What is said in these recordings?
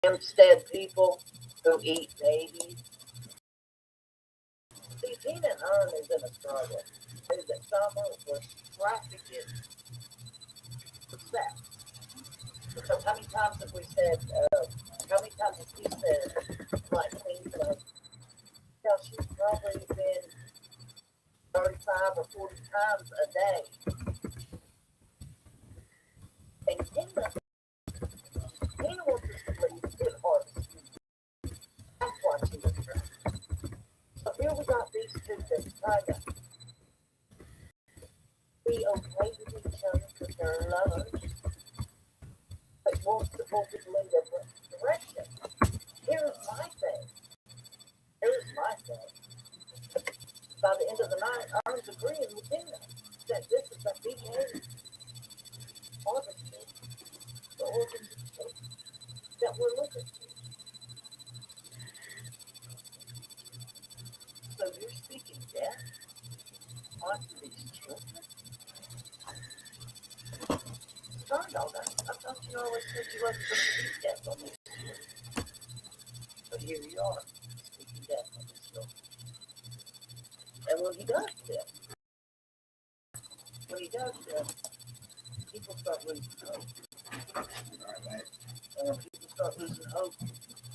Instead, people who eat babies. See, Tina and Ernie is in a struggle. Is that Summer was trafficked for sex. Because how many times have we said, how many times has he said, like, things like, yeah, she's probably been 35 or 40 times a day. And Tina wants us to believe his heart is huge. That's why she was trying. So here we got these two that try to be okay with each other because they're lovers, but wants to both people in different directions. Here's my thing. By the end of the night, I was agreeing with Tina that this is a big organization, the organization that we're looking for. So you're speaking death onto these children? Darn all that. I thought you always said you wasn't going to speak death on these children. But here you are, speaking death on these children. And when he does this, people start losing hope. And when people start losing hope,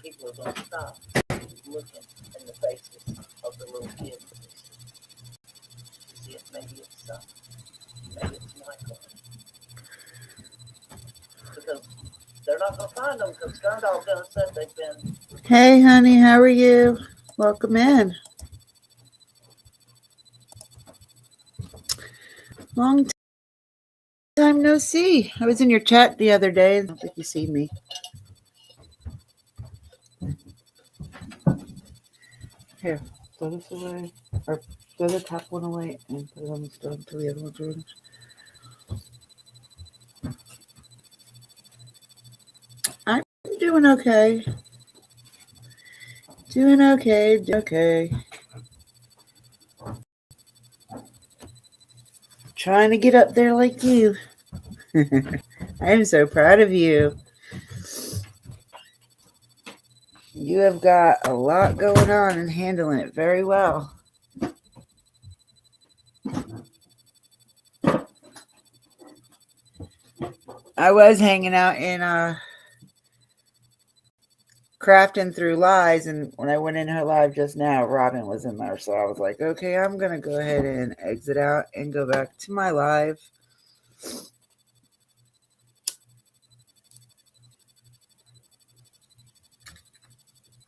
people are going to stop looking in the faces of the little kids. See, maybe it's Michael. Because they're not going to find them because Sterndall done said they've been. Hey, honey, how are you? Welcome in. Long time no see. I was in your chat the other day. I don't think you see me. Here, throw this away. Or throw the top one away and put it on the stove until the other one's ready. I'm doing okay. Doing okay. Trying to get up there like you. I am so proud of you. You have got a lot going on and handling it very well. I was hanging out in Crafting Through Lies, and when I went in her live just now, Robin was in there, so I was like, okay, I'm gonna go ahead and exit out and go back to my live.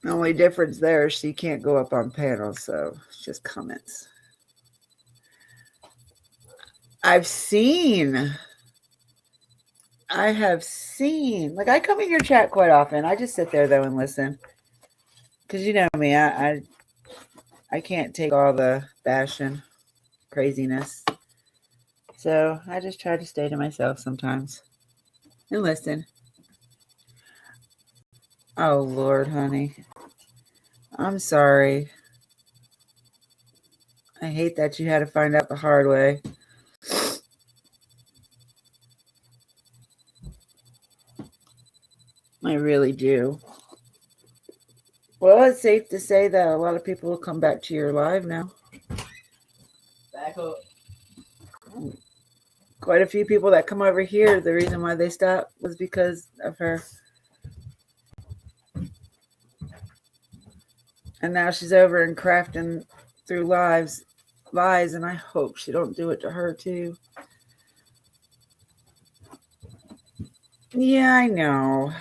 The only difference there is she can't go up on panels, so it's just comments. I have seen, like, I come in your chat quite often. I just sit there though and listen, because you know me, I can't take all the bashing craziness, so I just try to stay to myself sometimes and listen. Oh Lord, honey, I'm sorry. I hate that you had to find out the hard way. I really do. Well, it's safe to say that a lot of people will come back to your live now. Back up. Quite a few people that come over here, the reason why they stopped was because of her. And now she's over and Crafting Through Lies, and I hope she don't do it to her too. Yeah, I know.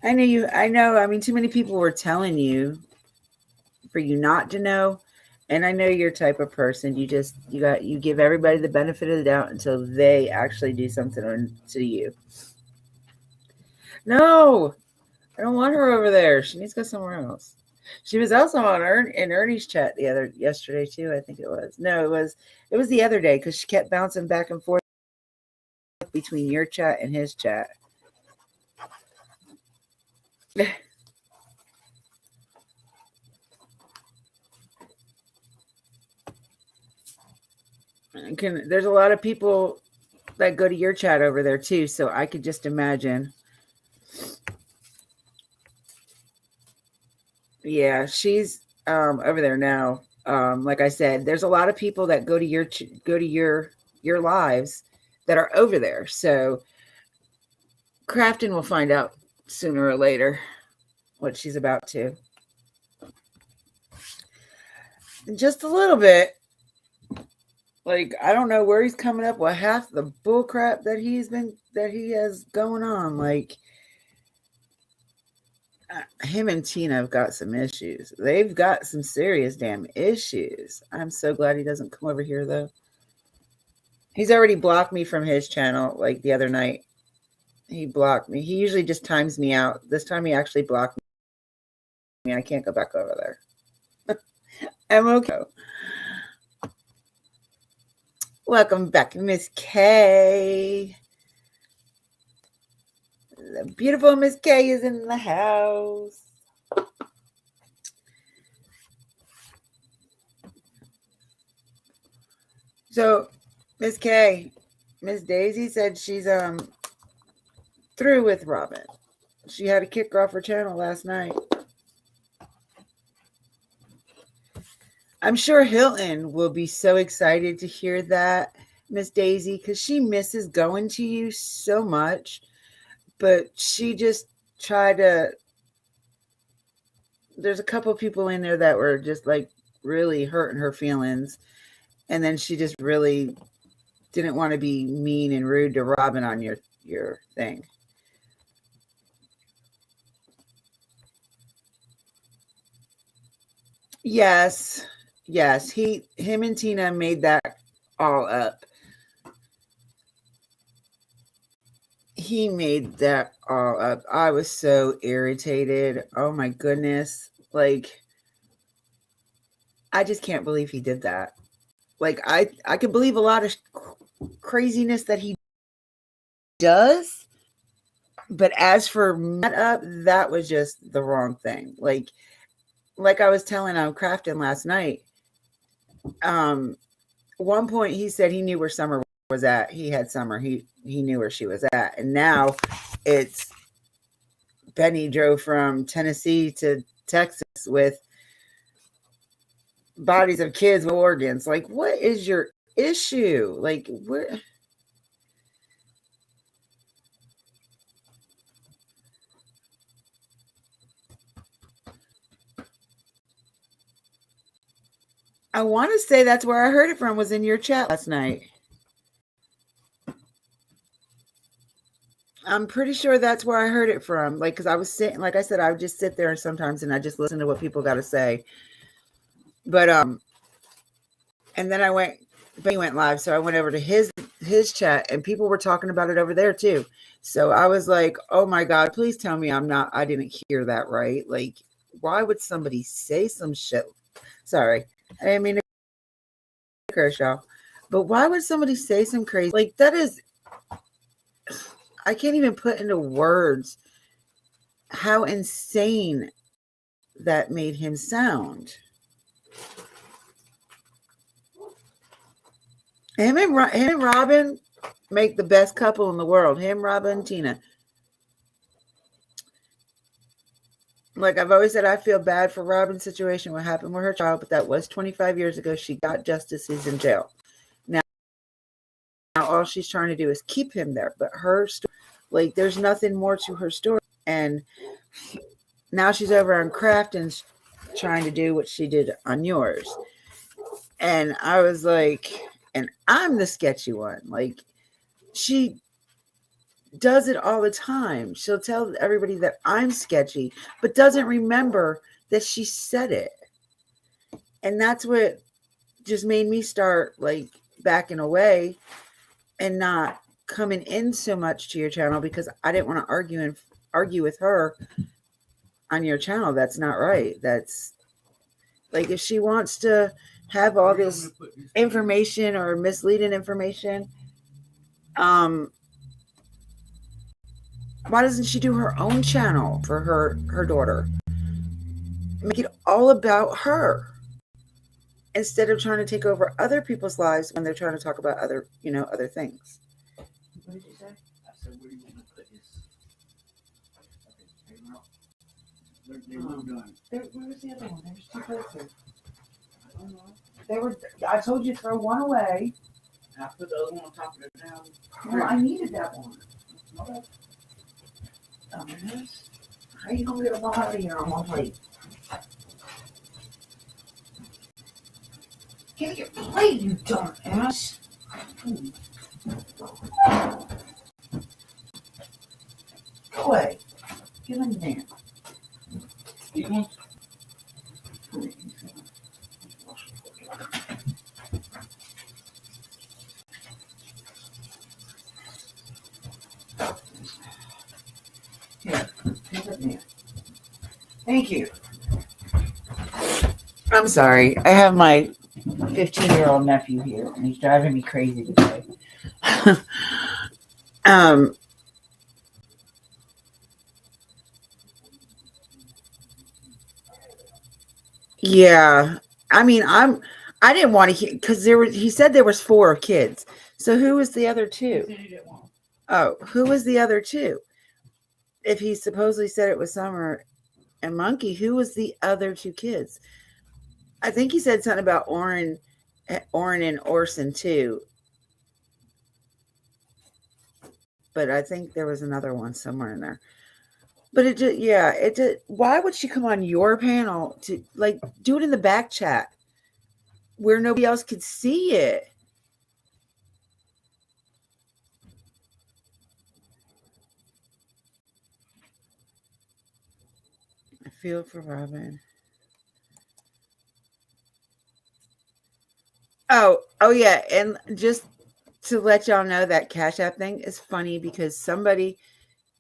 I know. I mean, too many people were telling you for you not to know. And I know you're a type of person. You give everybody the benefit of the doubt until they actually do something to you. No, I don't want her over there. She needs to go somewhere else. She was also on in Ernie's chat yesterday too. I think it was. No, it was the other day because she kept bouncing back and forth between your chat and his chat. There's a lot of people that go to your chat over there too, so I could just imagine Yeah, she's over there now. Like I said, there's a lot of people that go to your lives that are over there. So Crafton will find out sooner or later what she's about to. Just a little bit. Like, I don't know where he's coming up with half the bull crap that he has going on. Like, him and Tina have got some issues. They've got some serious damn issues. I'm so glad he doesn't come over here though. He's already blocked me from his channel. Like the other night, he blocked me. He usually just times me out. This time he actually blocked me. I can't go back over there. I'm okay. Welcome back, Miss K. The beautiful Miss K is in the house. So, Miss K, Miss Daisy said she's through with Robin. She had to kick her off her channel last night. I'm sure Hilton will be so excited to hear that, Miss Daisy, because she misses going to you so much. But she just tried to. There's a couple people in there that were just like really hurting her feelings. And then she just really didn't want to be mean and rude to Robin on your thing. Yes. Him and Tina made that all up. He made that all up. I was so irritated. Oh my goodness. Like, I just can't believe he did that. Like, I can believe a lot of craziness that he does. But as for that up, that was just the wrong thing. Like I was telling Crafton last night, one point he said he knew where Summer was at. He had Summer. He knew where she was at. And now it's Benny drove from Tennessee to Texas with bodies of kids with organs. Like, what is your issue? Like, where? I want to say that's where I heard it from, was in your chat last night. I'm pretty sure that's where I heard it from. Like, because I was sitting, like I said, I would just sit there sometimes and I just listen to what people got to say. But and then Benny went live, so I went over to his chat and people were talking about it over there too. So I was like, oh my God, please tell me I didn't hear that right. Like, why would somebody say some shit? Sorry, I didn't mean to curse y'all, but why would somebody say some crazy, like, that is, I can't even put into words how insane that made him sound. Him and Robin make the best couple in the world. Him, Robin, and Tina. Like I've always said, I feel bad for Robin's situation, what happened with her child, but that was 25 years ago. She got justice. He's in jail. Now all she's trying to do is keep him there. But her story, like, there's nothing more to her story. And now she's over on Crafton's trying to do what she did on yours. And I was like, and I'm the sketchy one. Like, she does it all the time. She'll tell everybody that I'm sketchy, but doesn't remember that she said it. And that's what just made me start, like, backing away and not coming in so much to your channel, because I didn't want to argue with her on your channel. That's not right. That's like, if she wants to have all this information or misleading information, why doesn't she do her own channel for her daughter? Make it all about her instead of trying to take over other people's lives when they're trying to talk about other things. What did you say? I said, where do you want to put this? Okay, They moved on. Where was the other one? There's two closer. I don't know. They were. I told you to throw one away. I put the other one on top of it now. Well, I needed that one. Okay. Dumbass. How are you gonna get them all out of here on one plate? Get your plate, you dumbass. Go away. Get in there. You want? Here, get in there. Thank you. I'm sorry. I have my 15-year-old nephew here, and he's driving me crazy today. Yeah. I mean, I didn't want to hear because he said there was 4 kids. So who was the other 2? Oh, who was the other 2? If he supposedly said it was Summer and Monkey, who was the other 2 kids? I think he said something about Oren and Orson too. But I think there was another one somewhere in there. But it just, why would she come on your panel to do it in the back chat where nobody else could see it? I feel for Robin. Oh yeah, and just to let y'all know, that Cash App thing is funny because somebody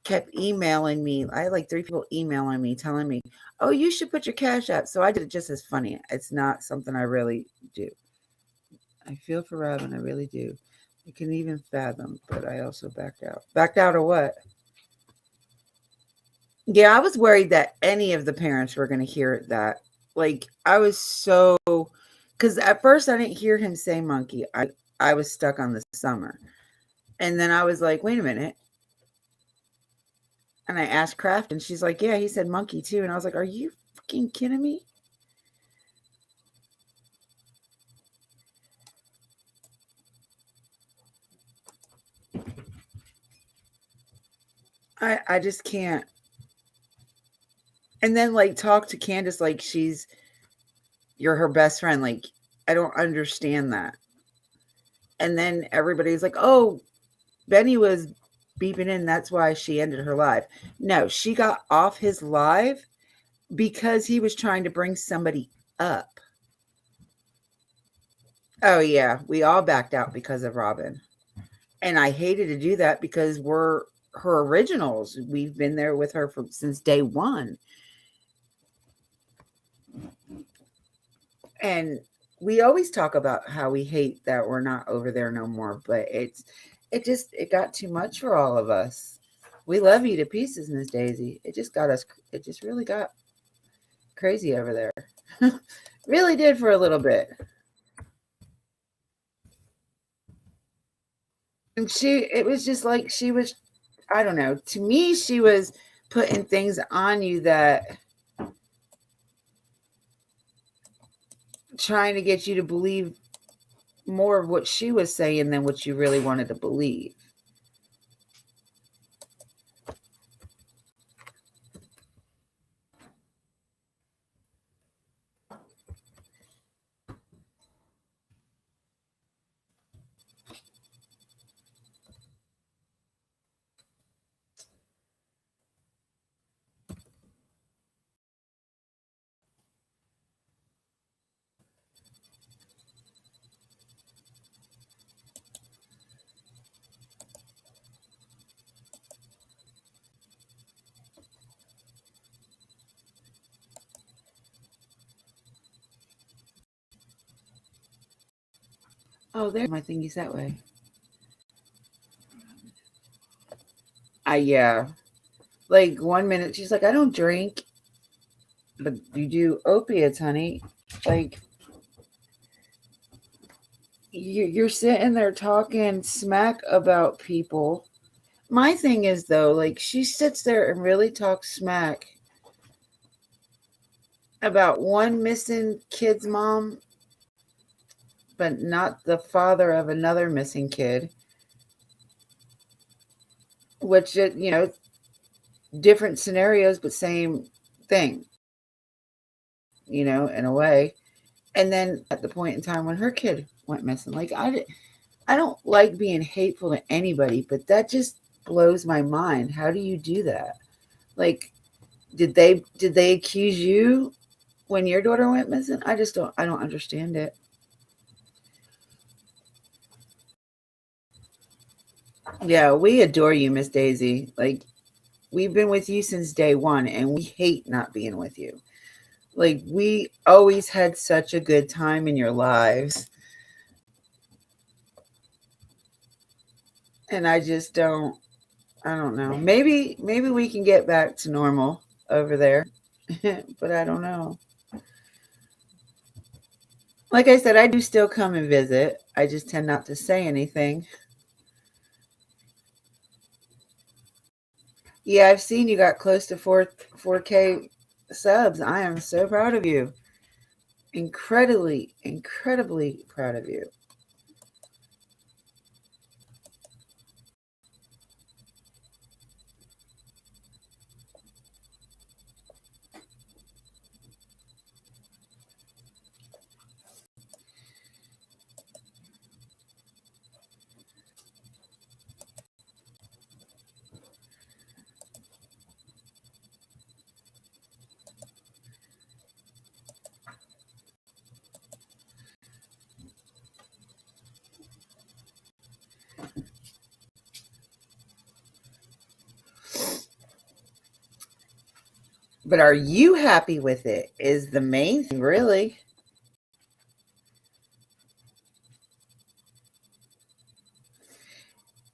kept emailing me. I had 3 people emailing me telling me, oh, you should put your Cash App. So I did it just as funny. It's not something I really do. I feel for Robin. I really do. I can even fathom, but I also backed out. Backed out of what? Yeah, I was worried that any of the parents were going to hear that. I was so... Because at first I didn't hear him say Monkey. I was stuck on the Summer. And then I was like, wait a minute. And I asked Kraft, and she's like, yeah, he said Monkey too. And I was like, are you fucking kidding me? I just can't. And then talk to Candace like you're her best friend. I don't understand that. And then everybody's like, oh, Benny was beeping in. That's why she ended her live. No, she got off his live because he was trying to bring somebody up. Oh, yeah. We all backed out because of Robin. And I hated to do that because we're her originals. We've been there with her since day one. And we always talk about how we hate that we're not over there no more, but it got too much for all of us. We love you to pieces, Miss Daisy. It just really got crazy over there. Really did for a little bit. And it was just she was, I don't know, to me, she was putting things on you that trying to get you to believe more of what she was saying than what you really wanted to believe. Oh, there my thingies that way. Yeah. 1 minute she's like, I don't drink, but you do opiates, honey. You're sitting there talking smack about people. My thing is though, she sits there and really talks smack about one missing kid's mom, but not the father of another missing kid. Which, different scenarios, but same thing, in a way. And then at the point in time when her kid went missing, like I don't like being hateful to anybody, but that just blows my mind. How do you do that? Like, did they accuse you when your daughter went missing? I don't understand it. Yeah, we adore you, Miss Daisy. Like, we've been with you since day one, and we hate not being with you. Like, we always had such a good time in your lives. And I don't know. Maybe we can get back to normal over there. But I don't know. Like I said, I do still come and visit. I just tend not to say anything. Yeah, I've seen you got close to 4K subs. I am so proud of you. Incredibly proud of you. But are you happy with it? Is the main thing, really.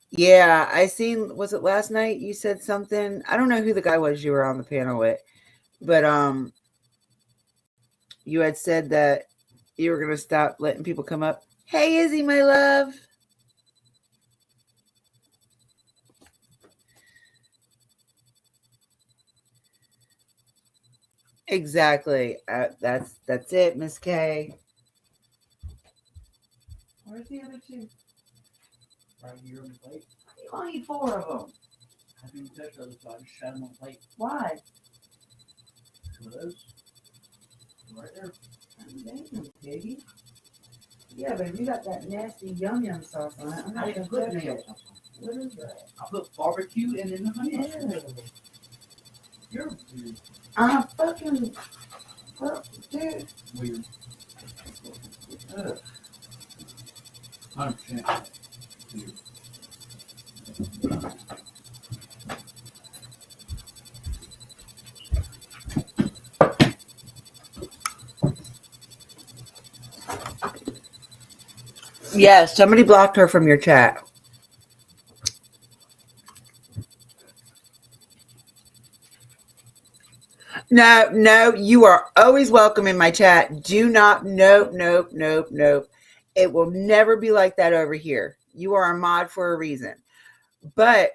Yeah, I seen, was it last night you said something? I don't know who the guy was you were on the panel with, but you had said that you were going to stop letting people come up. Hey, Izzy, my love. Exactly. That's it, Miss K. Where's the other two? Right here on the plate. You only eat 4 of them. I didn't touch those, so I just shut them on the plate. Why? Some of those. Right there. Damn, piggy. Yeah, but you got that nasty yum yum sauce on it. I'm I not didn't gonna put touch any it. else on. What is that? I put barbecue and then the honey. Ew. You're weird. I'm fucking dude. Weird. 100% weird. Yes, somebody blocked her from your chat. No, you are always welcome in my chat. Do not, nope. It will never be like that over here. You are a mod for a reason. But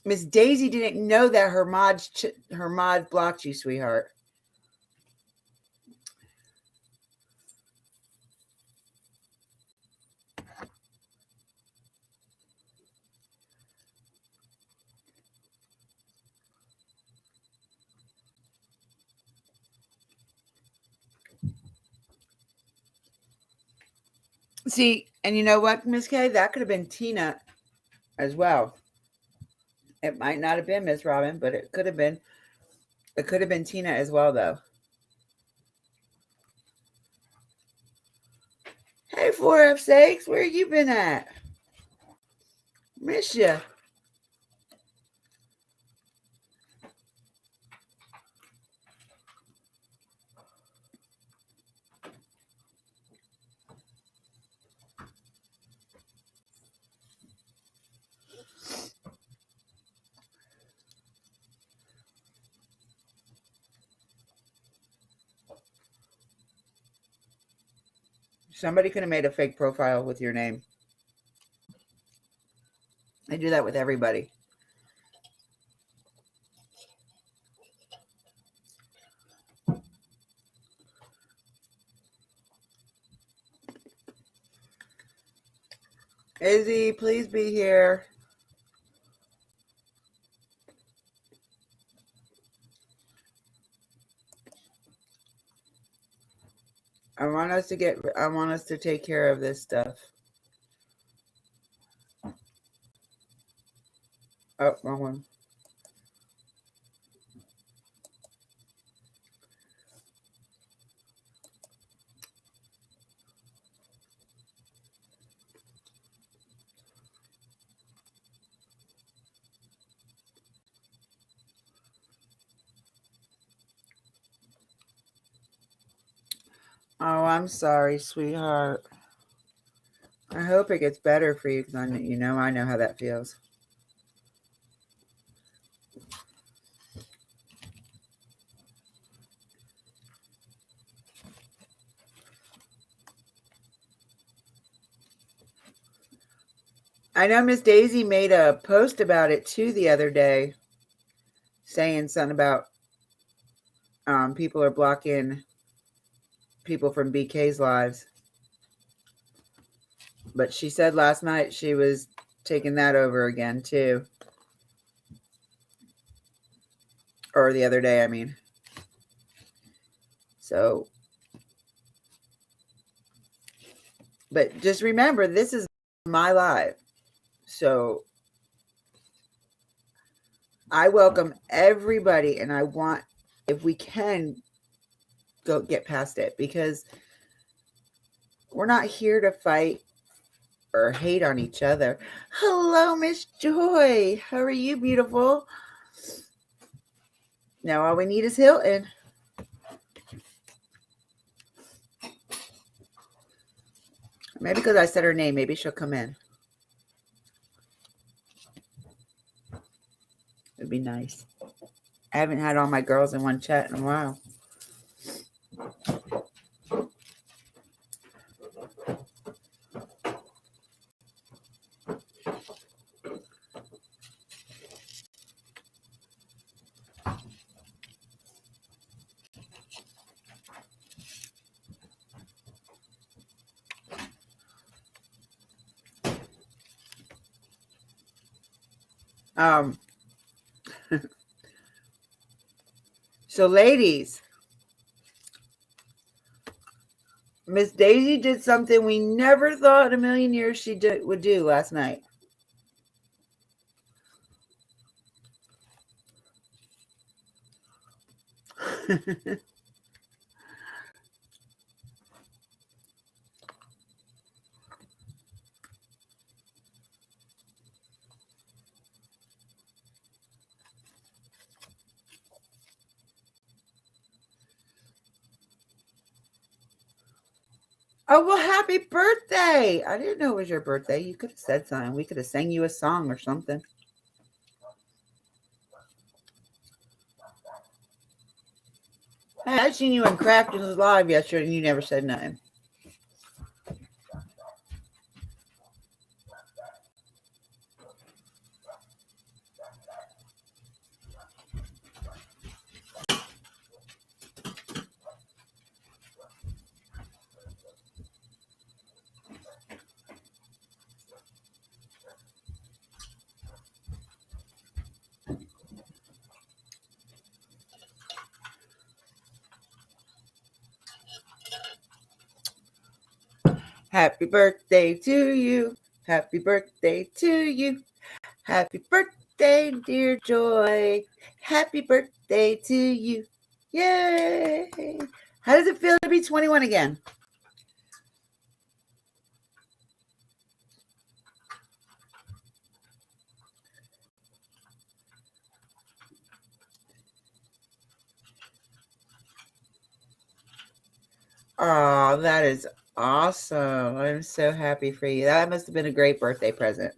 Miss Daisy didn't know that her mod blocked you, sweetheart. See, and you know what, Miss K? That could have been Tina as well. It might not have been Miss Robin, but it could have been. It could have been Tina as well, though. Hey, 4F sakes, where you been at? Miss ya. Somebody could have made a fake profile with your name. I do that with everybody. Izzy, please be here. I want us to take care of this stuff. Oh, wrong one. Oh, I'm sorry, sweetheart. I hope it gets better for you because I know how that feels. I know Miss Daisy made a post about it too the other day, saying something about people are blocking people from BK's lives. But she said last night she was taking that over again too. Or the other day, I mean. So, but just remember, this is my live. So I welcome everybody, and I want, if we can, go get past it, because we're not here to fight or hate on each other. Hello, Miss Joy. How are you, beautiful? Now all we need is Hilton. Maybe because I said her name, maybe she'll come in. It'd be nice. I haven't had all my girls in one chat in a while. So ladies, Miss Daisy did something we never thought in a million years she would do last night. Oh, well, happy birthday. I didn't know it was your birthday. You could have said something. We could have sang you a song or something. Hey, I seen you in Crafton's live yesterday and you never said nothing. Happy birthday to you. Happy birthday to you. Happy birthday, dear Joy. Happy birthday to you. Yay. How does it feel to be 21 again? Oh, that is awesome. I'm so happy for you. That must have been a great birthday present.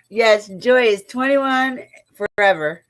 Yes, Joy is 21 forever.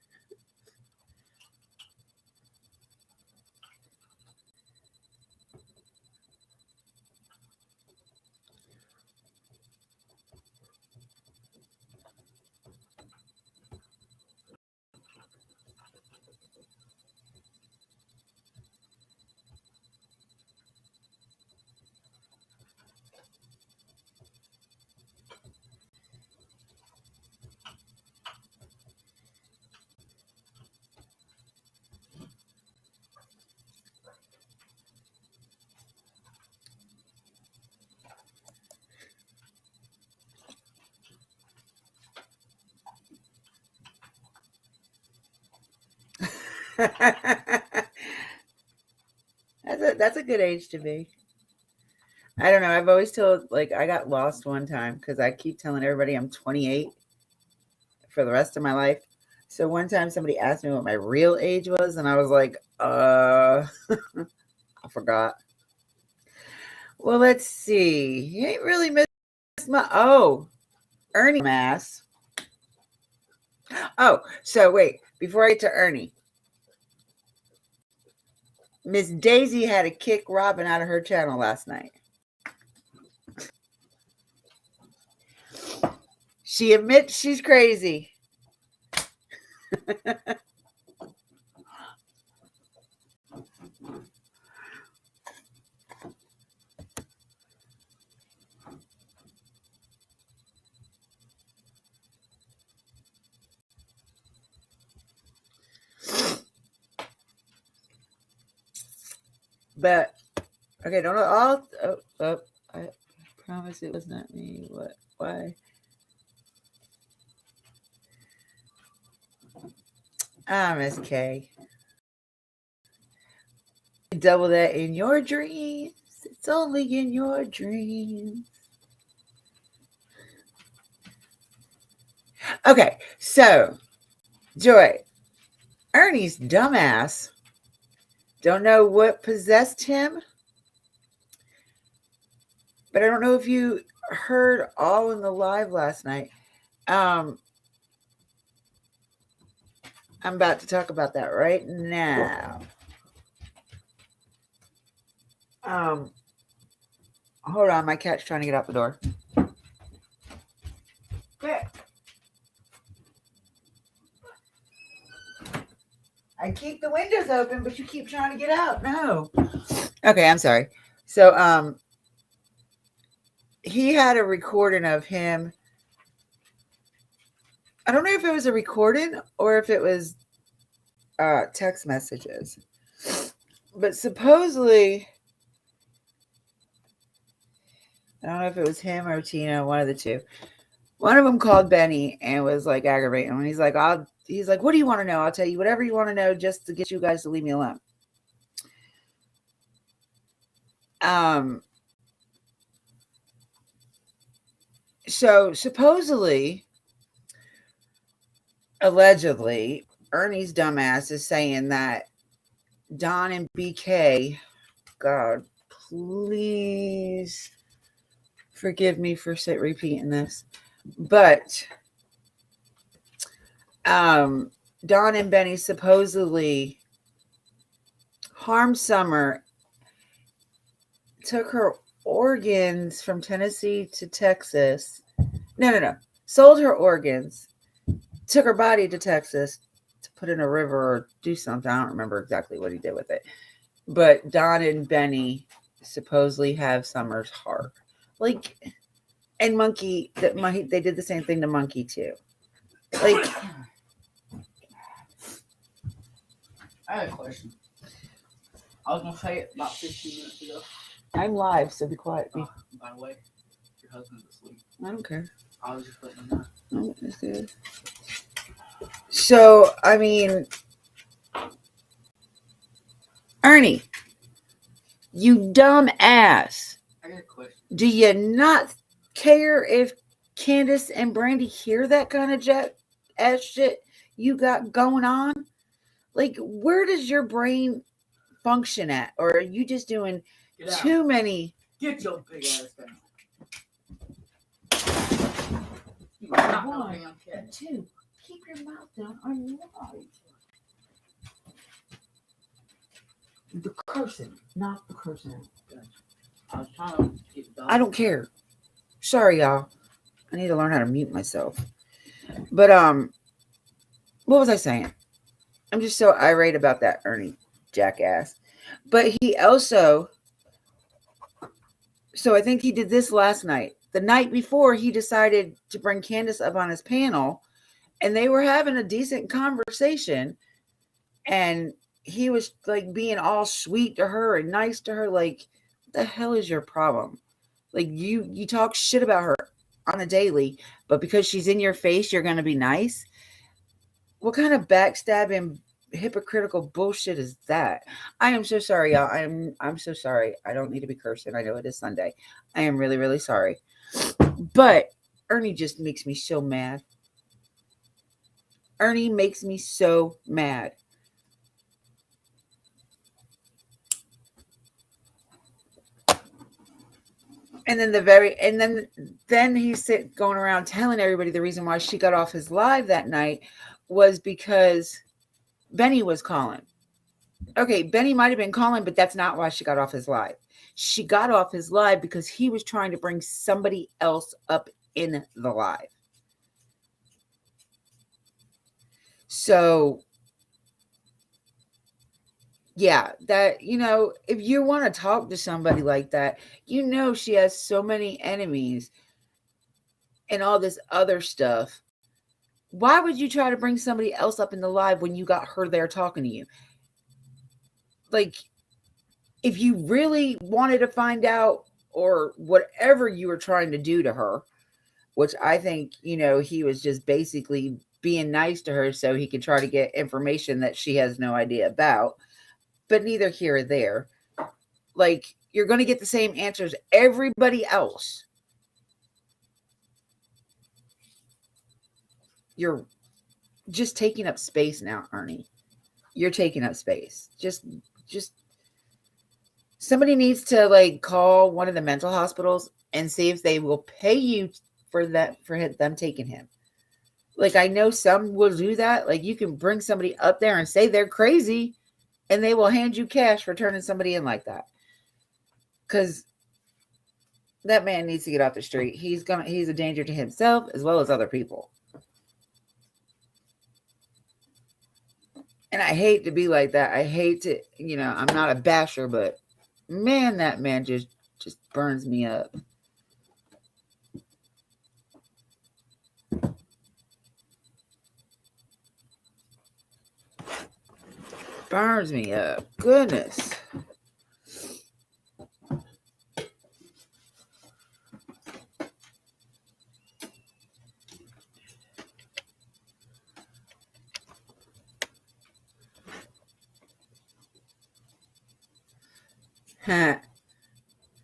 That's a good age to be. I don't know. I've always told, like, I got lost one time because I keep telling everybody I'm 28 for the rest of my life. So one time somebody asked me what my real age was, and I was like, I forgot. Well, let's see. You ain't really missed Ernie mass. Oh, so wait, before I get to Ernie, Miss Daisy had to kick Robin out of her channel last night. She admits she's crazy. But okay, don't all. I promise it was not me. What? Why? Miss K. Double that in your dreams. It's only in your dreams. Okay, so Joy, Ernie's dumbass. Don't know what possessed him, but I don't know if you heard all in the live last night. I'm about to talk about that right now. Hold on, my cat's trying to get out the door. Quick. I keep the windows open, but you keep trying to get out. No. Okay, I'm sorry. So, he had a recording of him. I don't know if it was a recording or if it was text messages. But supposedly, I don't know if it was him or Tina, one of the two. One of them called Benny and was like aggravating him. And he's like, what do you want to know? I'll tell you whatever you want to know just to get you guys to leave me alone. So supposedly, allegedly, Ernie's dumbass is saying that Don and BK, God, please forgive me for repeating this, but Don and Benny supposedly harmed Summer, took her organs from Tennessee to Texas. No. Sold her organs, took her body to Texas to put in a river or do something. I don't remember exactly what he did with it. But Don and Benny supposedly have Summer's heart. Like, and Monkey, they did the same thing to Monkey too. Like, I had a question. I was gonna say it about 15 minutes ago. I'm live, so be quiet. By the way, your husband's asleep. I don't care. I was just letting him know. Oh, that's good. So, I mean, Ernie, you dumb ass. I got a question. Do you not care if Candace and Brandy hear that kind of jet ass shit you got going on? Like, where does your brain function at? Or are you just doing too many? Get your big ass down. You are not no damn cat. Two, keep your mouth down. I'm live. The cursing, not the cursing. I was trying to get the dog. I don't care. Sorry, y'all. I need to learn how to mute myself. But what was I saying? I'm just so irate about that Ernie jackass. But he also, so I think he did this last night. The night before, he decided to bring Candace up on his panel, and they were having a decent conversation, and he was like being all sweet to her and nice to her. Like, what the hell is your problem? Like, you talk shit about her on a daily, but because she's in your face, you're going to be nice? What kind of backstabbing hypocritical bullshit is that? I am so sorry, y'all. I'm so sorry. I don't need to be cursing. I know it is Sunday. I am really, really sorry. But Ernie just makes me so mad. Ernie makes me so mad. And then he's going around telling everybody the reason why she got off his live that night was because Benny was calling. Okay, Benny might have been calling, but that's not why she got off his live. She got off his live because he was trying to bring somebody else up in the live. So, yeah, that, if you want to talk to somebody like that, she has so many enemies and all this other stuff. Why would you try to bring somebody else up in the live when you got her there talking to you? Like, if you really wanted to find out or whatever you were trying to do to her, which I think, he was just basically being nice to her so he could try to get information that she has no idea about, but neither here or there. Like, you're going to get the same answers everybody else. You're just taking up space now, Ernie. You're taking up space. Just somebody needs to call one of the mental hospitals and see if they will pay you for them taking him. I know some will do that. You can bring somebody up there and say they're crazy and they will hand you cash for turning somebody in like that. Because that man needs to get off the street. He's a danger to himself as well as other people. And I hate to be like that. I hate to, I'm not a basher, but man, that man just burns me up. Burns me up. Goodness.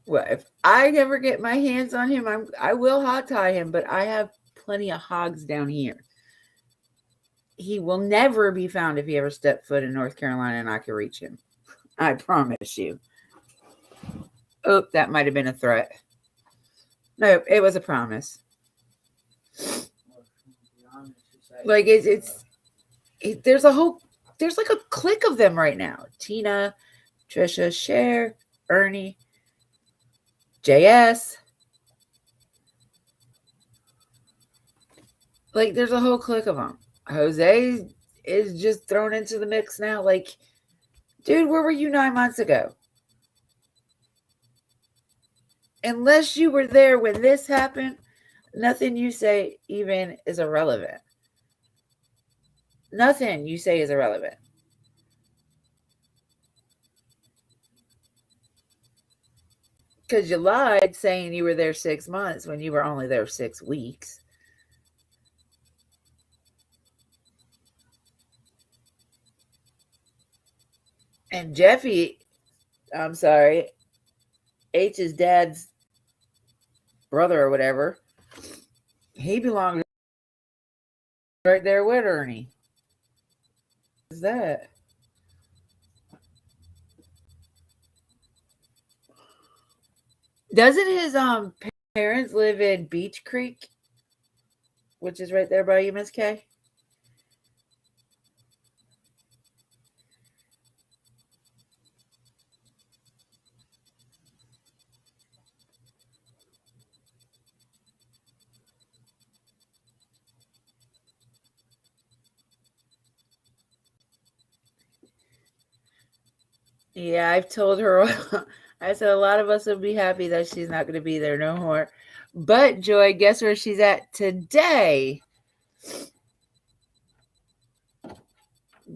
Well, if I ever get my hands on him, I will hog tie him, but I have plenty of hogs down here. He will never be found if he ever stepped foot in North Carolina and I can reach him. I promise you. Oh, that might have been a threat. No, it was a promise. There's like a clique of them right now. Tina, Trisha, Cher, Ernie, JS. There's a whole clique of them. Jose is just thrown into the mix now. Dude, where were you 9 months ago? Unless you were there when this happened, nothing you say even is irrelevant. Nothing you say is irrelevant. Because you lied saying you were there 6 months when you were only there 6 weeks. And Jeffy, I'm sorry, H's dad's brother or whatever, he belongs right there with Ernie. What is that? Doesn't his parents live in Beach Creek, which is right there by you, Miss K? Yeah, I've told her. I said a lot of us would be happy that she's not going to be there no more. But Joy, guess where she's at today?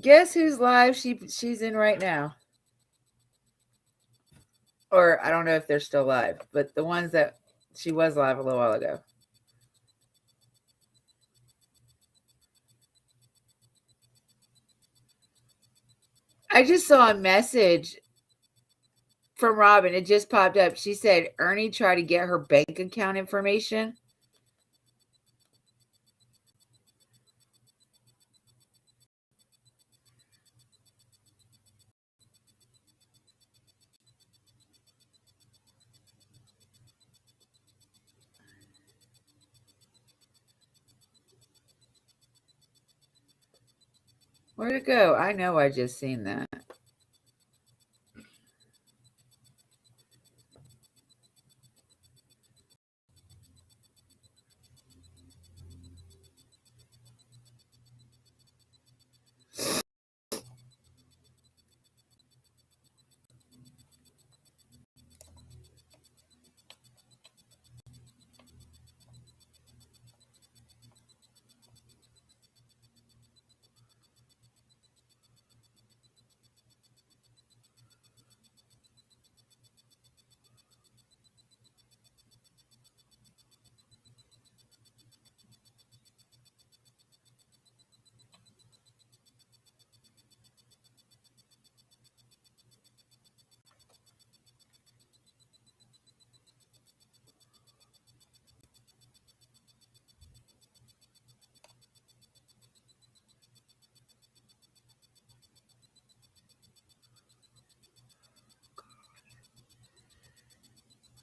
Guess whose live she's in right now? Or I don't know if they're still live, but the ones that she was live a little while ago. I just saw a message from Robin. It just popped up. She said Ernie tried to get her bank account information. Where'd it go? I know I just seen that.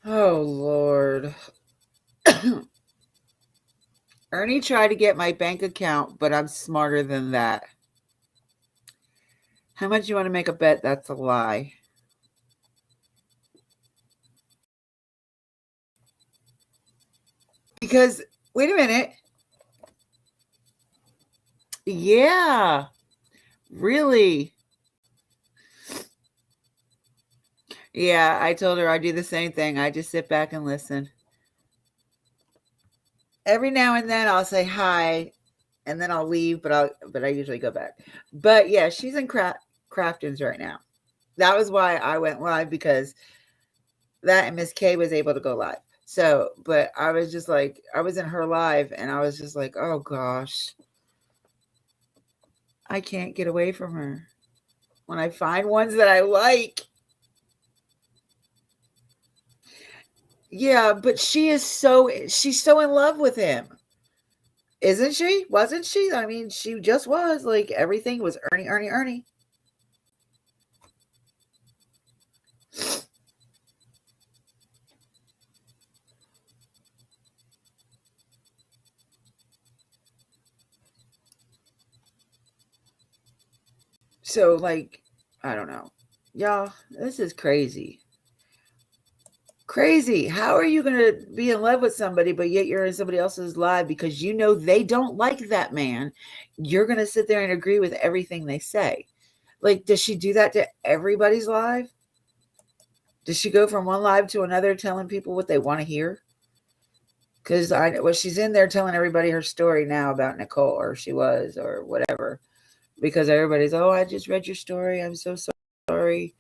Oh, Lord. Ernie tried to get my bank account, but I'm smarter than that. How much you want to make a bet? That's a lie. Because, wait a minute. Yeah. Really? Yeah, I told her I do the same thing. I just sit back and listen. Every now and then I'll say hi, and then I'll leave, but I usually go back. But yeah, she's in Crafton's right now. That was why I went live, because that and Miss K was able to go live. So, but I was just like, I was in her live, and I was just like, oh gosh, I can't get away from her. When I find ones that I like. Yeah, but she's so in love with him. Isn't she? Wasn't she? I mean, she just was. Like, everything was Ernie, Ernie, Ernie. So, like, I don't know. Y'all, this is crazy. Crazy. How are you going to be in love with somebody, but yet you're in somebody else's live because you know they don't like that man? You're going to sit there and agree with everything they say. Like, does she do that to everybody's live? Does she go from one live to another telling people what they want to hear? Because she's in there telling everybody her story now about Nicole, or she was, or whatever. Because everybody's, oh, I just read your story. I'm so sorry.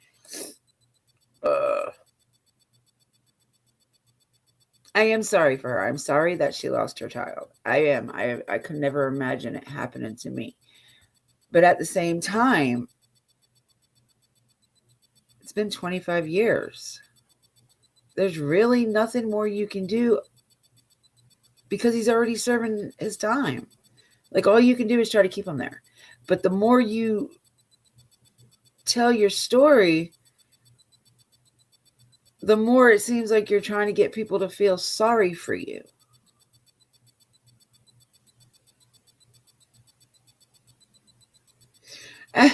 I am sorry for her. I'm sorry that she lost her child. I am. I could never imagine it happening to me. But at the same time, it's been 25 years. There's really nothing more you can do because he's already serving his time. Like, all you can do is try to keep him there. But the more you tell your story, the more it seems like you're trying to get people to feel sorry for you.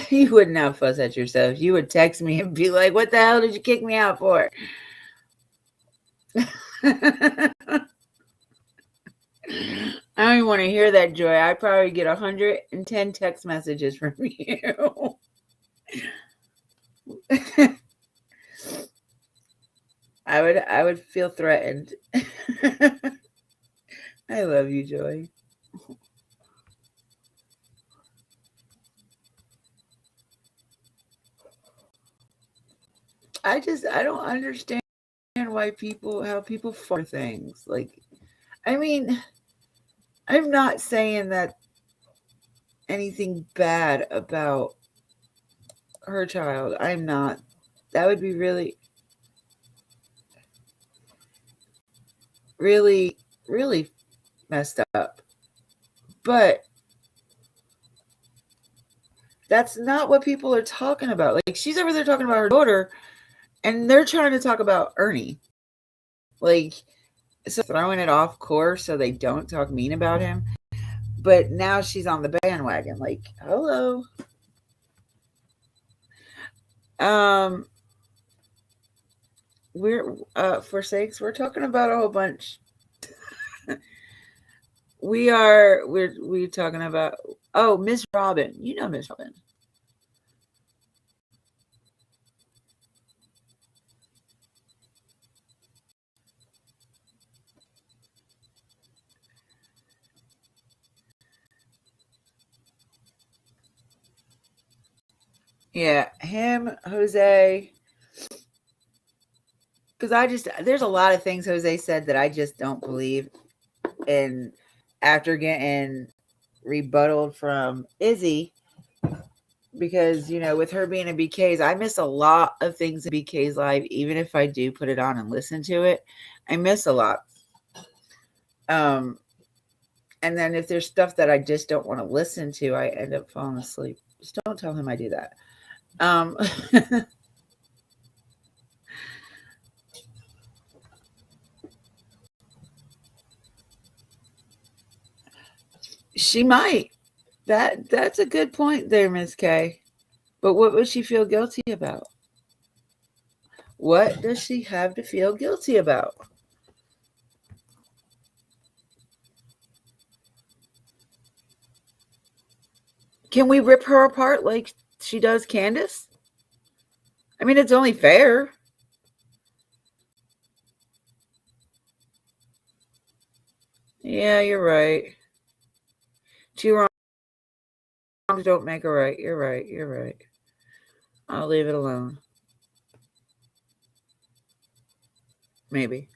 You wouldn't now fuss at yourself. You would text me and be like, what the hell did you kick me out for? I don't even want to hear that, Joy. I probably get 110 text messages from you. I would feel threatened. I love you, Joy. I don't understand how people for things. Like, I mean, I'm not saying that anything bad about her child. I'm not. That would be really, really, really messed up. But that's not what people are talking about. Like, she's over there talking about her daughter, and they're trying to talk about Ernie. Like, so throwing it off course so they don't talk mean about him. But now she's on the bandwagon. Like, hello. We're forsakes. We're talking about a whole bunch. We're talking about, oh, Miss Robin. You know Miss Robin. Yeah, him, Jose. Because there's a lot of things Jose said that I just don't believe. And after getting rebutted from Izzy, because, with her being in BK's, I miss a lot of things in BK's live, even if I do put it on and listen to it. I miss a lot. And then if there's stuff that I just don't want to listen to, I end up falling asleep. Just don't tell him I do that. She might. That's a good point there, Miss K. But what would she feel guilty about? What does she have to feel guilty about? Can we rip her apart like she does Candace? I mean, it's only fair. Yeah, you're right. Two wrongs don't make a right. You're right. You're right. I'll leave it alone. Maybe.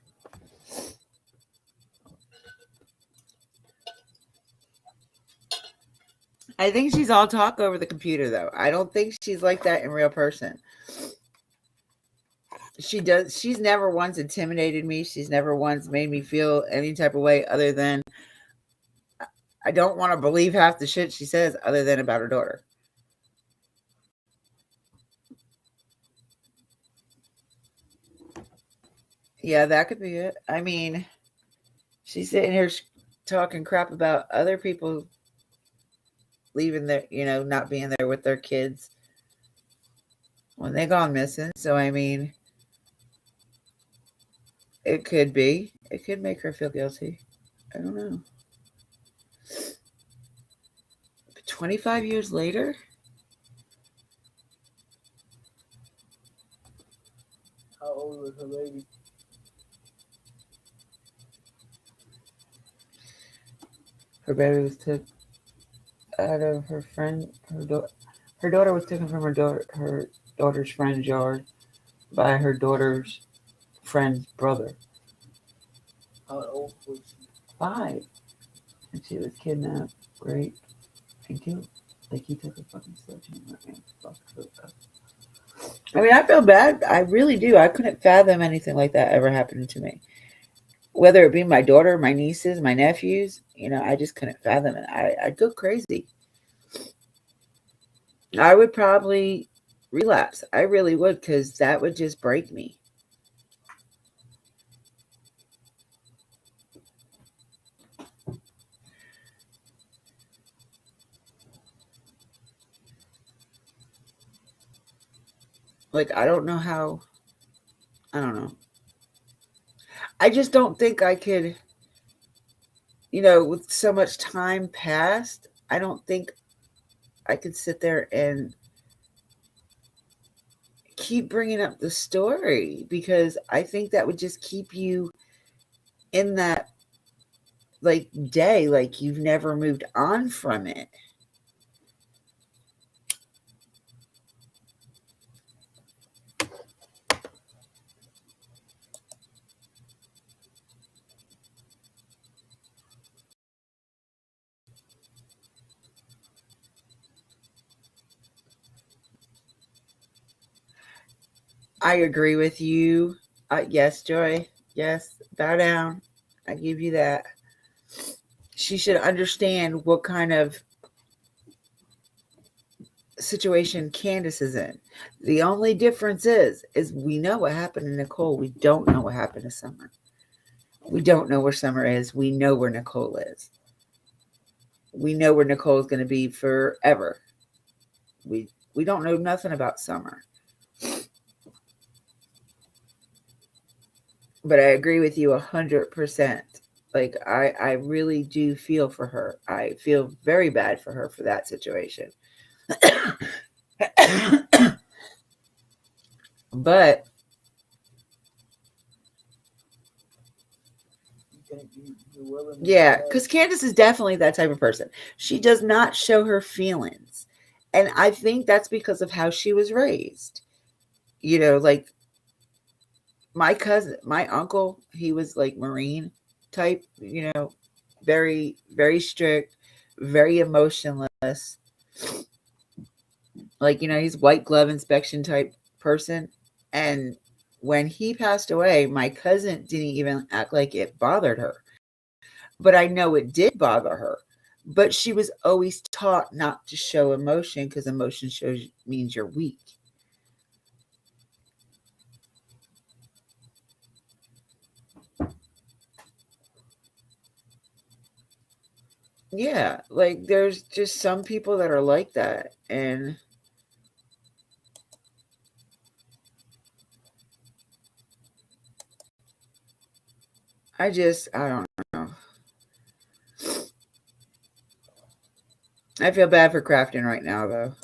I think she's all talk over the computer, though. I don't think she's like that in real person. She's never once intimidated me. She's never once made me feel any type of way other than I don't want to believe half the shit she says other than about her daughter. Yeah, that could be it. I mean, she's sitting here talking crap about other people leaving their, not being there with their kids when they gone missing. So, I mean, it could be. It could make her feel guilty. I don't know. But 25 years later? How old was her baby? Her baby was took out of her friend. Her daughter was taken from her daughter's friend's yard by her daughter's friend's brother. How old was she? 5. And she was kidnapped, raped, and killed. Like, he took a fucking sledgehammer and fucked her up. I mean, I feel bad. I really do. I couldn't fathom anything like that ever happening to me. Whether it be my daughter, my nieces, my nephews, I just couldn't fathom it. I'd go crazy. I would probably relapse. I really would, because that would just break me. Like, I don't know how. I don't know. I just don't think I could, with so much time passed, I don't think I could sit there and keep bringing up the story, because I think that would just keep you in that, like, day, like you've never moved on from it. I agree with you. Yes, Joy. Yes, bow down. I give you that. She should understand what kind of situation Candace is in. The only difference is we know what happened to Nicole. We don't know what happened to Summer. We don't know where Summer is. We know where Nicole is. We know where Nicole is going to be forever. We don't know nothing about Summer. But I agree with you 100%. Like I really do feel for her. I feel very bad for her for that situation. But yeah, because Candace is definitely that type of person. She does not show her feelings. And I think that's because of how she was raised. You know, like my cousin, my uncle, he was like Marine type, you know, very, very strict, very emotionless. Like, you know, he's white glove inspection type person. And when he passed away, my cousin didn't even act like it bothered her. But I know it did bother her. But she was always taught not to show emotion because emotion means you're weak. Yeah, like there's just some people that are like that. And I don't know. I feel bad for Crafton right now, though.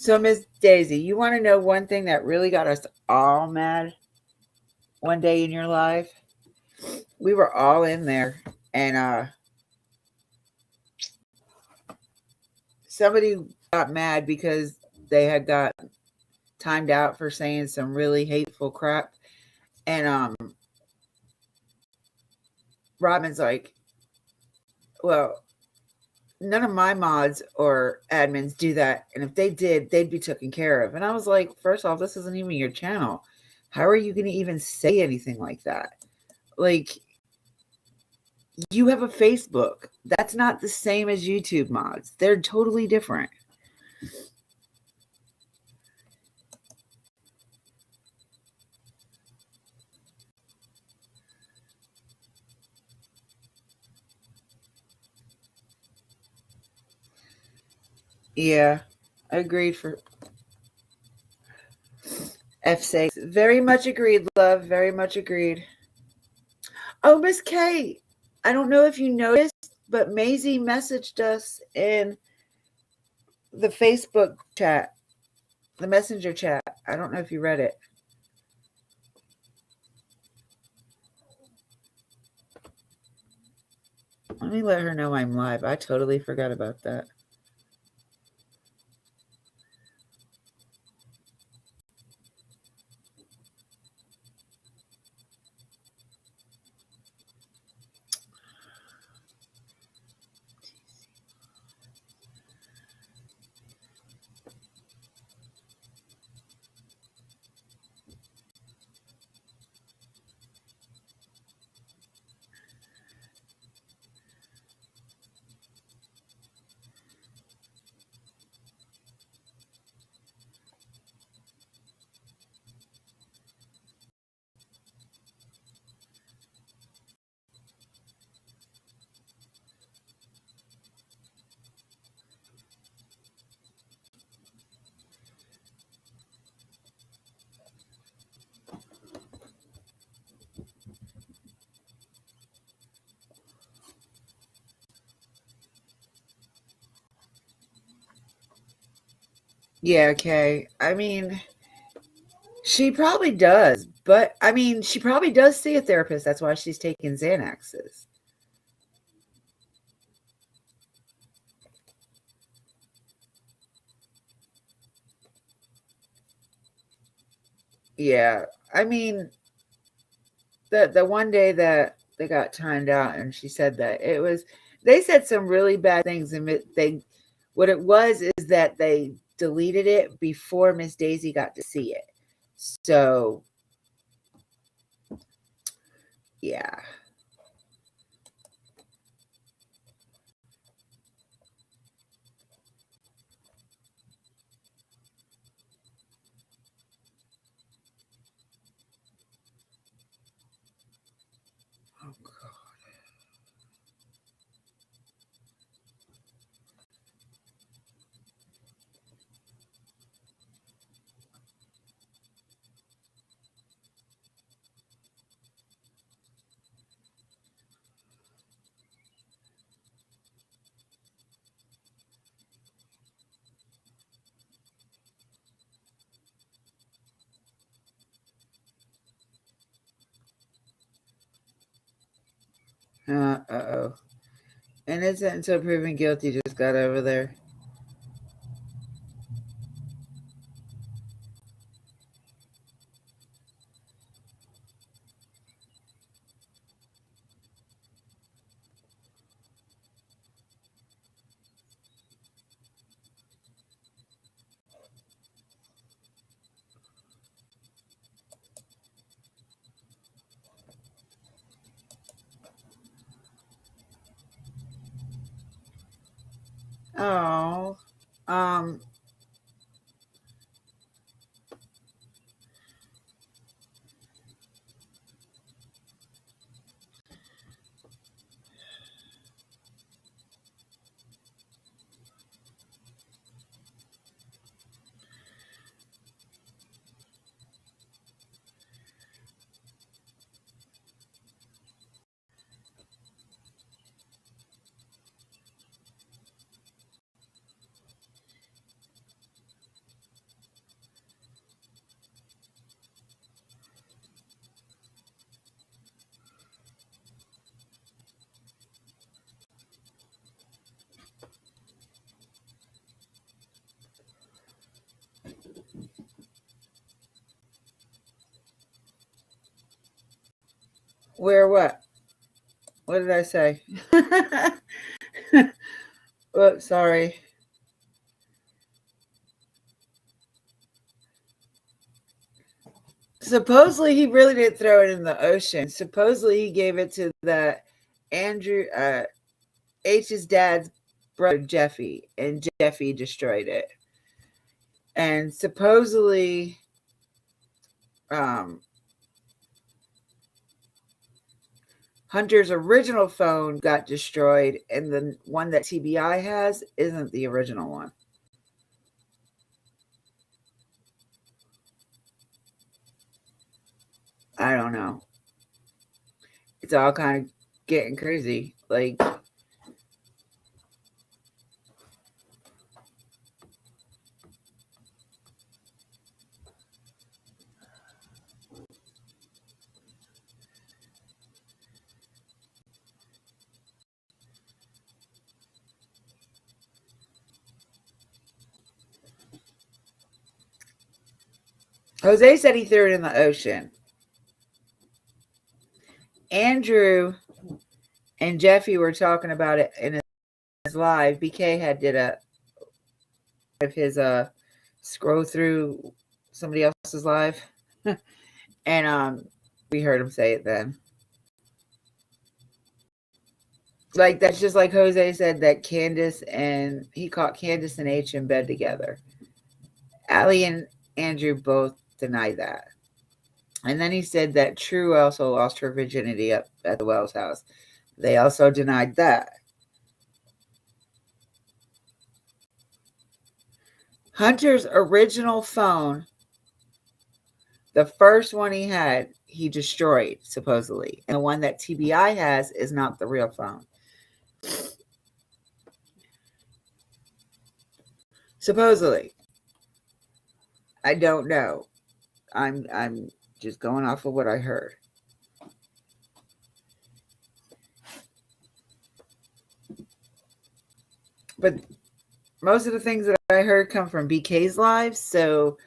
So, Miss Daisy, you want to know one thing that really got us all mad one day in your life? We were all in there, and somebody got mad because they had got timed out for saying some really hateful crap. And Robin's like, well, none of my mods or admins do that. And if they did, they'd be taken care of. And I was like, first off, this isn't even your channel. How are you going to even say anything like that? Like, you have a Facebook. That's not the same as YouTube mods. They're totally different. Yeah, agreed for F's sake. Very much agreed, love. Very much agreed. Oh, Miss K, I don't know if you noticed, but Maisie messaged us in the Facebook chat, the messenger chat. I don't know if you read it. Let me let her know I'm live. I totally forgot about that. Yeah, okay. I mean, She probably does, but I mean, she probably does see a therapist. That's why she's taking Xanaxes. Yeah, I mean, the one day that they got timed out, and she said that it was, they said some really bad things, and they, what it was is that they deleted it before Miss Daisy got to see it. So, yeah. Oh God. Uh-oh. Innocent until proven guilty just got over there. Oh. Um, where what? What did I say? Oops, sorry. Supposedly he really didn't throw it in the ocean. Supposedly he gave it to the Andrew H's dad's brother Jeffy, and Jeffy destroyed it. And supposedly Hunter's original phone got destroyed, and the one that TBI has isn't the original one. I don't know. It's all kind of getting crazy. Like, Jose said he threw it in the ocean. Andrew and Jeffy were talking about it in his live. BK had did a of his scroll through somebody else's live. And we heard him say it then. Like, that's just like Jose said that Candace, and he caught Candace and H in bed together. Allie and Andrew both denied that. And then he said that True also lost her virginity up at the Wells house. They also denied that. Hunter's original phone, the first one he had, he destroyed, supposedly. And the one that TBI has is not the real phone. Supposedly. I don't know. I'm just going off of what I heard. But most of the things that I heard come from BK's lives, so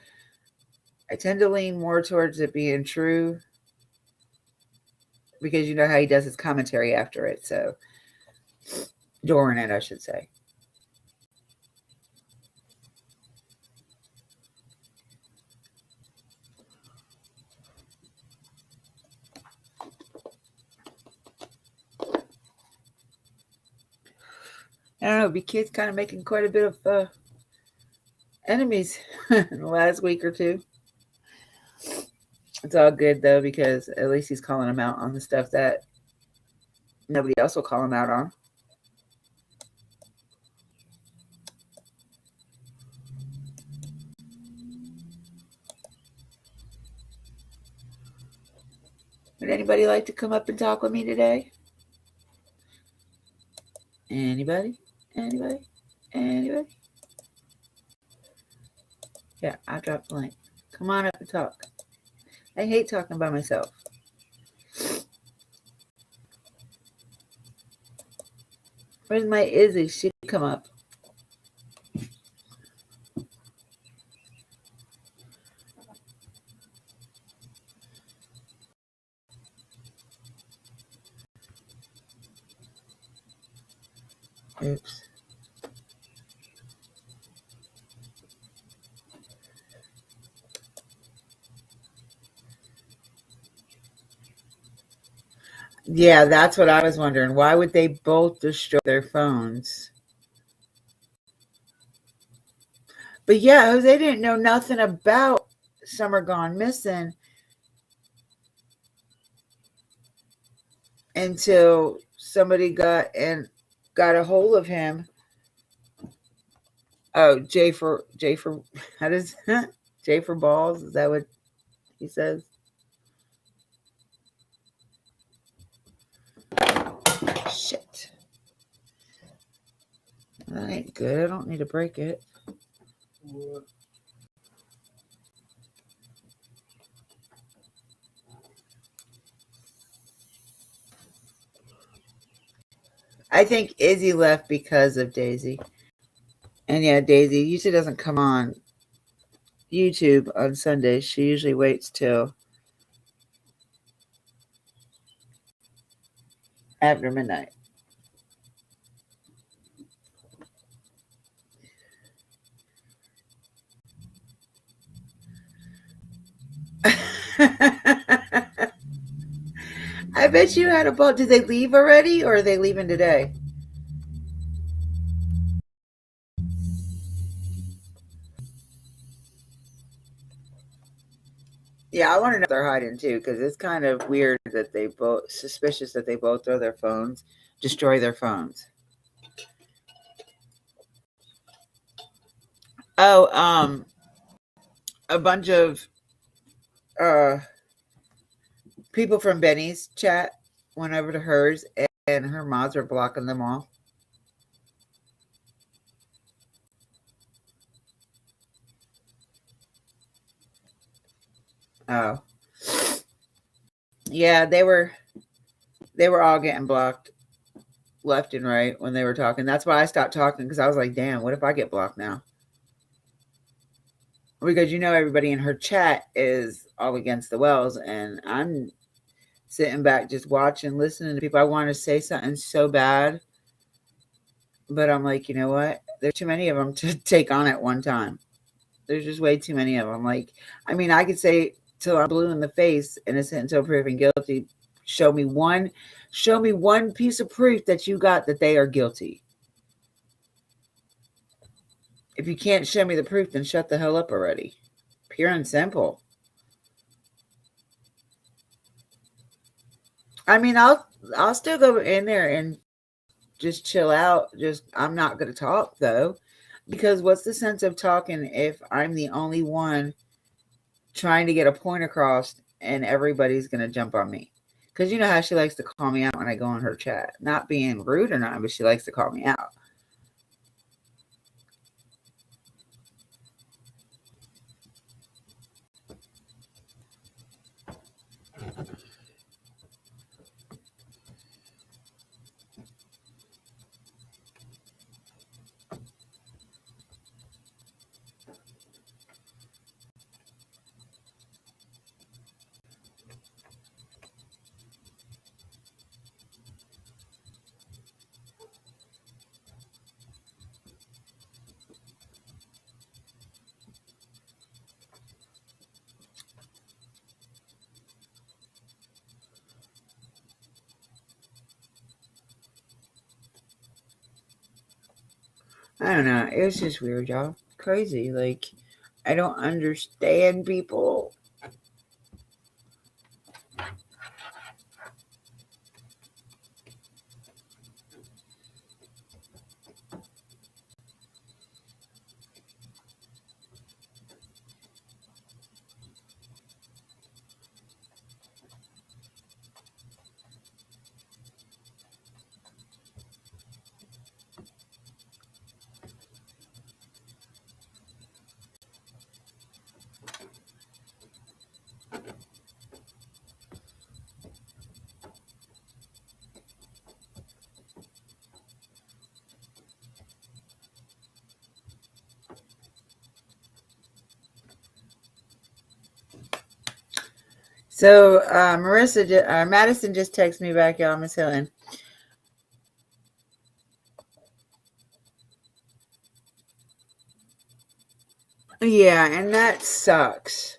I tend to lean more towards it being true because you know how he does his commentary after it. So during it, I should say. I don't know. BK's kind of making quite a bit of enemies in the last week or two. It's all good though because at least he's calling them out on the stuff that nobody else will call him out on. Would anybody like to come up and talk with me today? Anybody? Anybody? Anybody? Yeah, I dropped the link. Come on up and talk. I hate talking by myself. Where's my Izzy? She can come up. Oops. Yeah, that's what I was wondering. Why would they both destroy their phones? But yeah, Jose didn't know nothing about Summer Gone Missing until somebody got a hold of him. Oh, J for how does J for balls? Is that what he says? Shit. That ain't good. I don't need to break it. What? I think Izzy left because of Daisy. And yeah, Daisy usually doesn't come on YouTube on Sundays. She usually waits till after midnight. I bet you had a ball. Did they leave already or are they leaving today? Yeah, I want to know if they're hiding too, because it's kind of weird that they both suspicious that they both throw their phones, destroy their phones. Oh, a bunch of people from Benny's chat went over to hers, and her mods are blocking them all. Oh, yeah, they were all getting blocked left and right when they were talking. That's why I stopped talking, because I was like, damn, what if I get blocked now? Because you know everybody in her chat is all against the Wells, and I'm sitting back just watching, listening to people. I want to say something so bad, but I'm like, you know what? There's too many of them to take on at one time. There's just way too many of them. Like, I mean, I could say till I'm blue in the face, innocent until proven guilty. Show me one piece of proof that you got that they are guilty. If you can't show me the proof, then shut the hell up already. Pure and simple. I mean, I'll still go in there and just chill out. I'm not going to talk though, because what's the sense of talking if I'm the only one trying to get a point across and everybody's going to jump on me? Because you know how she likes to call me out when I go in her chat. Not being rude or not, but she likes to call me out. I don't know. It was just weird, y'all. Crazy. Like, I don't understand people. So, Madison just texted me back, y'all, Miss Hilton. Yeah, and that sucks.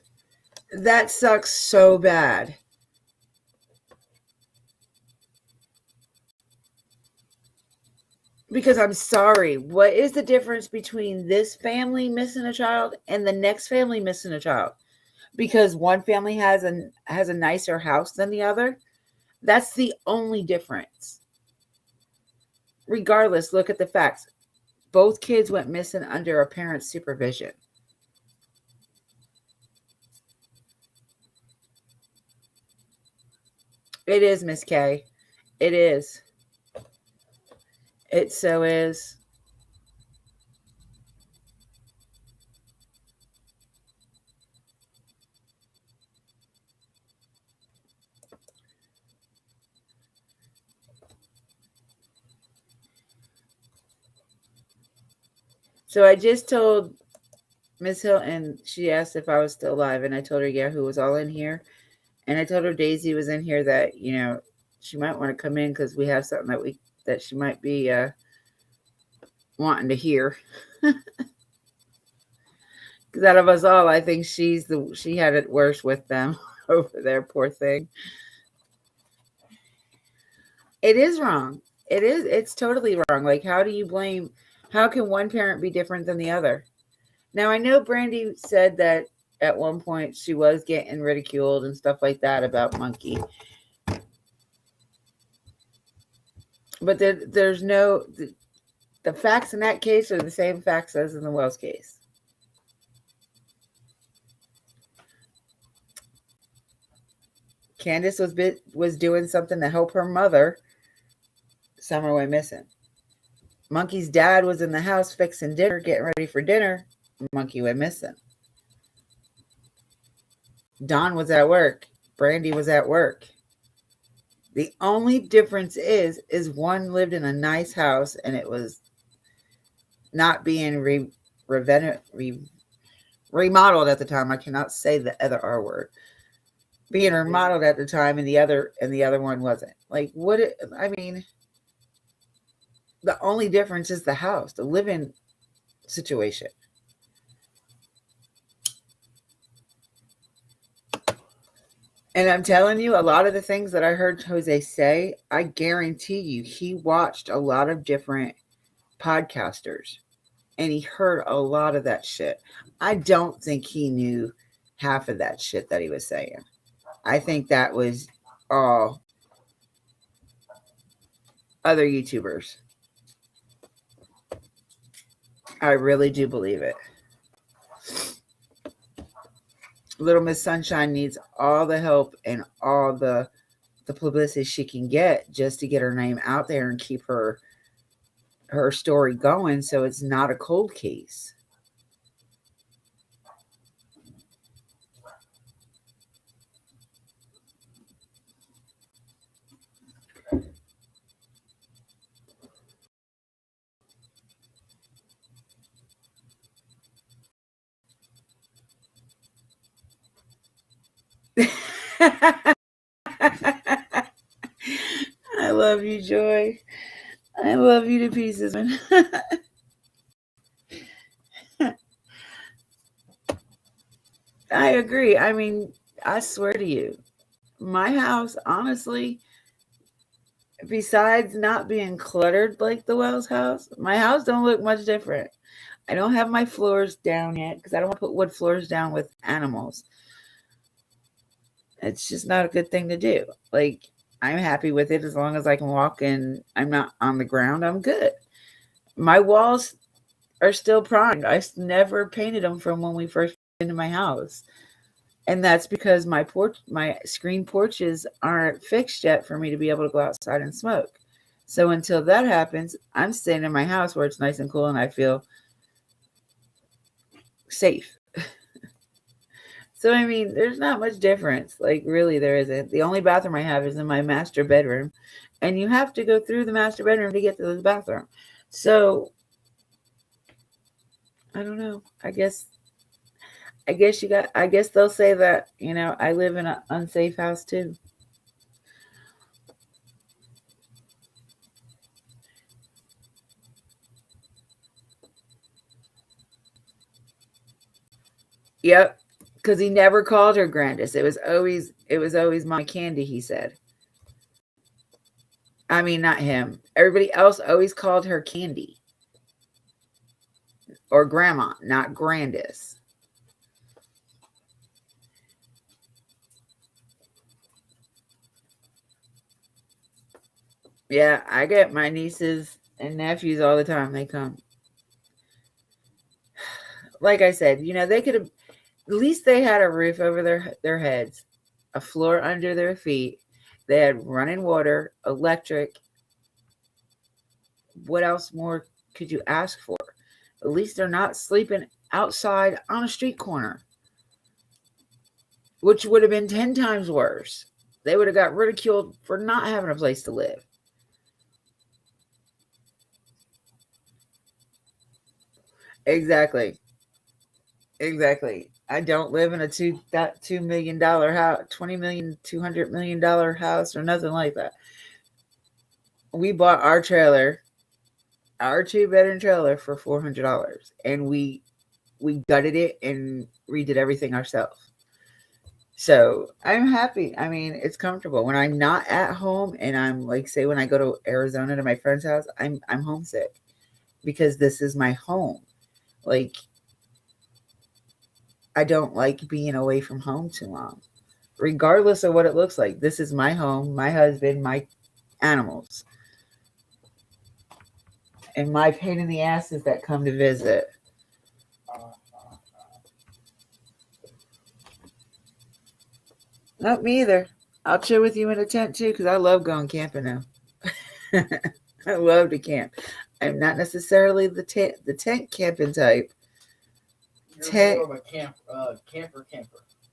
That sucks so bad. Because I'm sorry, what is the difference between this family missing a child and the next family missing a child? Because one family has a nicer house than the other? That's the only difference. Regardless, look at the facts. Both kids went missing under a parent's supervision. It is, Miss K. It is. It so is. So I just told Miss Hilton, she asked if I was still alive, and I told her, yeah, who was all in here. And I told her Daisy was in here, that, she might want to come in because we have something that she might be wanting to hear. Because out of us all, I think she had it worse with them over there, poor thing. It is wrong. It's totally wrong. Like, how can one parent be different than the other? Now, I know Brandy said that at one point she was getting ridiculed and stuff like that about Monkey. But there's no, the facts in that case are the same facts as in the Wells case. Candace was doing something to help her mother. Summer went missing. Monkey's dad was in the house fixing dinner, getting ready for dinner. Monkey went missing. Don was at work. Brandy was at work. The only difference is one lived in a nice house and it was not being remodeled at the time. I cannot say the other R word. Being remodeled at the time, and the other one wasn't. Like, the only difference is the house, the living situation. And I'm telling you, a lot of the things that I heard Jose say, I guarantee you, he watched a lot of different podcasters and he heard a lot of that shit. I don't think he knew half of that shit that he was saying. I think that was all other YouTubers. I really do believe it. Little Miss Sunshine needs all the help and all the publicity she can get just to get her name out there and keep her story going, so it's not a cold case. I love you, Joy. I love you to pieces, man. I agree. I mean, I swear to you, my house, honestly, besides not being cluttered like the Wells house, my house don't look much different. I don't have my floors down yet because I don't want to put wood floors down with animals. It's just not a good thing to do. Like, I'm happy with it as long as I can walk and I'm not on the ground. I'm good. My walls are still primed. I never painted them from when we first moved into my house. And that's because my screen porches aren't fixed yet for me to be able to go outside and smoke. So until that happens, I'm staying in my house where it's nice and cool and I feel safe. So I mean, there's not much difference. Like, really, there isn't. The only bathroom I have is in my master bedroom, and you have to go through the master bedroom to get to the bathroom. So I don't know. I guess I guess they'll say that, I live in an unsafe house too. Yep. Because he never called her Grandis. It was always Mommy Candy, he said. I mean, not him. Everybody else always called her Candy or Grandma, not Grandis. Yeah, I get my nieces and nephews all the time. They come. Like I said, they could have, at least they had a roof over their heads, a floor under their feet. They had running water, electric. What else more could you ask for? At least they're not sleeping outside on a street corner, which would have been 10 times worse. They would have got ridiculed for not having a place to live. Exactly. Exactly. I don't live in a $2 million house, 20 million, $200 million house, or nothing like that. We bought our trailer, our 2-bedroom trailer, for $400, and we gutted it and redid everything ourselves. So I'm happy. I mean, it's comfortable. When I'm not at home and I'm like, say, when I go to Arizona to my friend's house, I'm homesick because this is my home. Like, I don't like being away from home too long, regardless of what it looks like. This is my home, my husband, my animals, and my pain in the asses that come to visit. Not me either. I'll chill with you in a tent too, because I love going camping now. I love to camp. I'm not necessarily the tent camping type. You're more of a camper.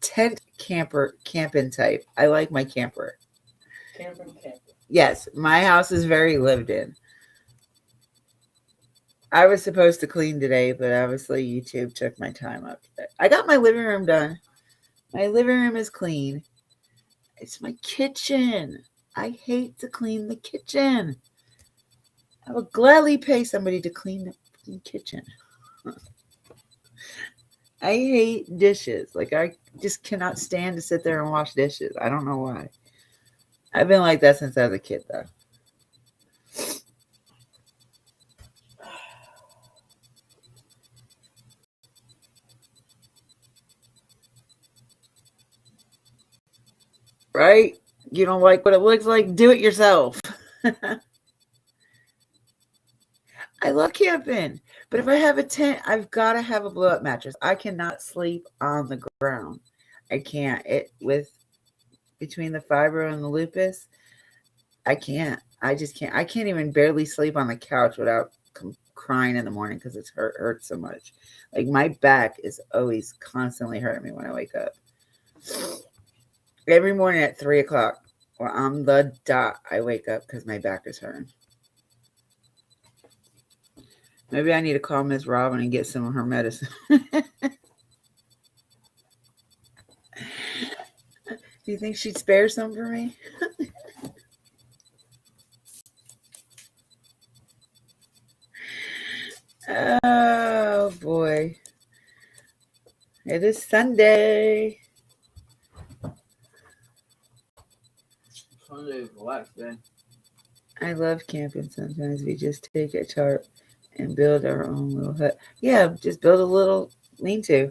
Tent camper camping type. I like my camper. Camper. Yes, my house is very lived in. I was supposed to clean today, but obviously YouTube took my time up today. I got my living room done. My living room is clean. It's my kitchen. I hate to clean the kitchen. I would gladly pay somebody to clean the kitchen. I hate dishes. Like, I just cannot stand to sit there and wash dishes. I don't know why. I've been like that since I was a kid, though. Right? You don't like what it looks like? Do it yourself. I love camping. But if I have a tent, I've got to have a blow up mattress. I cannot sleep on the ground. I can't. Between the fibro and the lupus, I can't. I just can't. I can't even barely sleep on the couch without crying in the morning because it hurts so much. Like, my back is always constantly hurting me when I wake up. Every morning at 3 o'clock, or on the dot, I wake up because my back is hurting. Maybe I need to call Miss Robin and get some of her medicine. Do you think she'd spare some for me? Oh, boy. It is Sunday. Sunday is relax day. I love camping. Sometimes we just take a tarp and build our own little hut. Yeah, just build a little lean-to.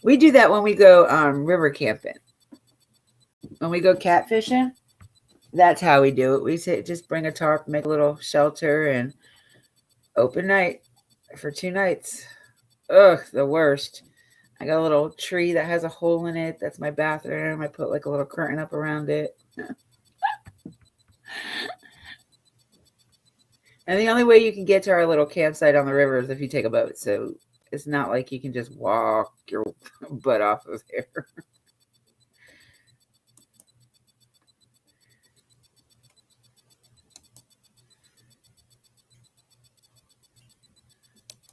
We do that when we go river camping. When we go catfishing, that's how we do it. We say just bring a tarp, make a little shelter, and open night for 2 nights. Ugh, the worst. I got a little tree that has a hole in it. That's my bathroom. I put like a little curtain up around it. And the only way you can get to our little campsite on the river is if you take a boat. So it's not like you can just walk your butt off of there.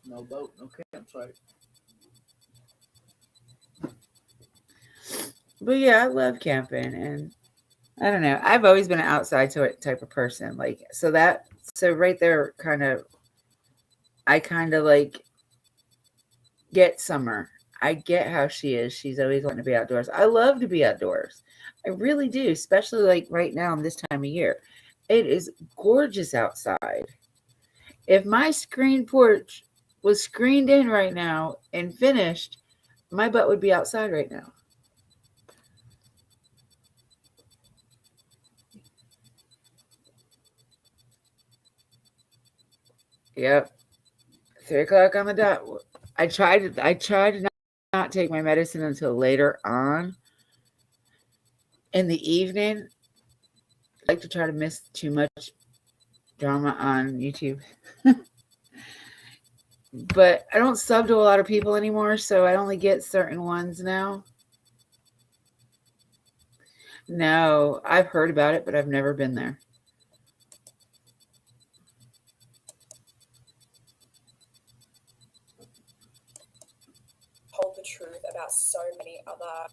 No boat, no campsite. But yeah, I love camping, and I don't know. I've always been an outside type of person. Like so right there I kind of like get Summer. I get how she is. She's always wanting to be outdoors. I love to be outdoors. I really do, especially like right now in this time of year. It is gorgeous outside. If my screen porch was screened in right now and finished, my butt would be outside right now. Yep. 3:00 on the dot. I tried to not take my medicine until later on in the evening. I like to try to miss too much drama on YouTube. But I don't sub to a lot of people anymore, so I only get certain ones now. No, I've heard about it, but I've never been there. Told the truth about so many other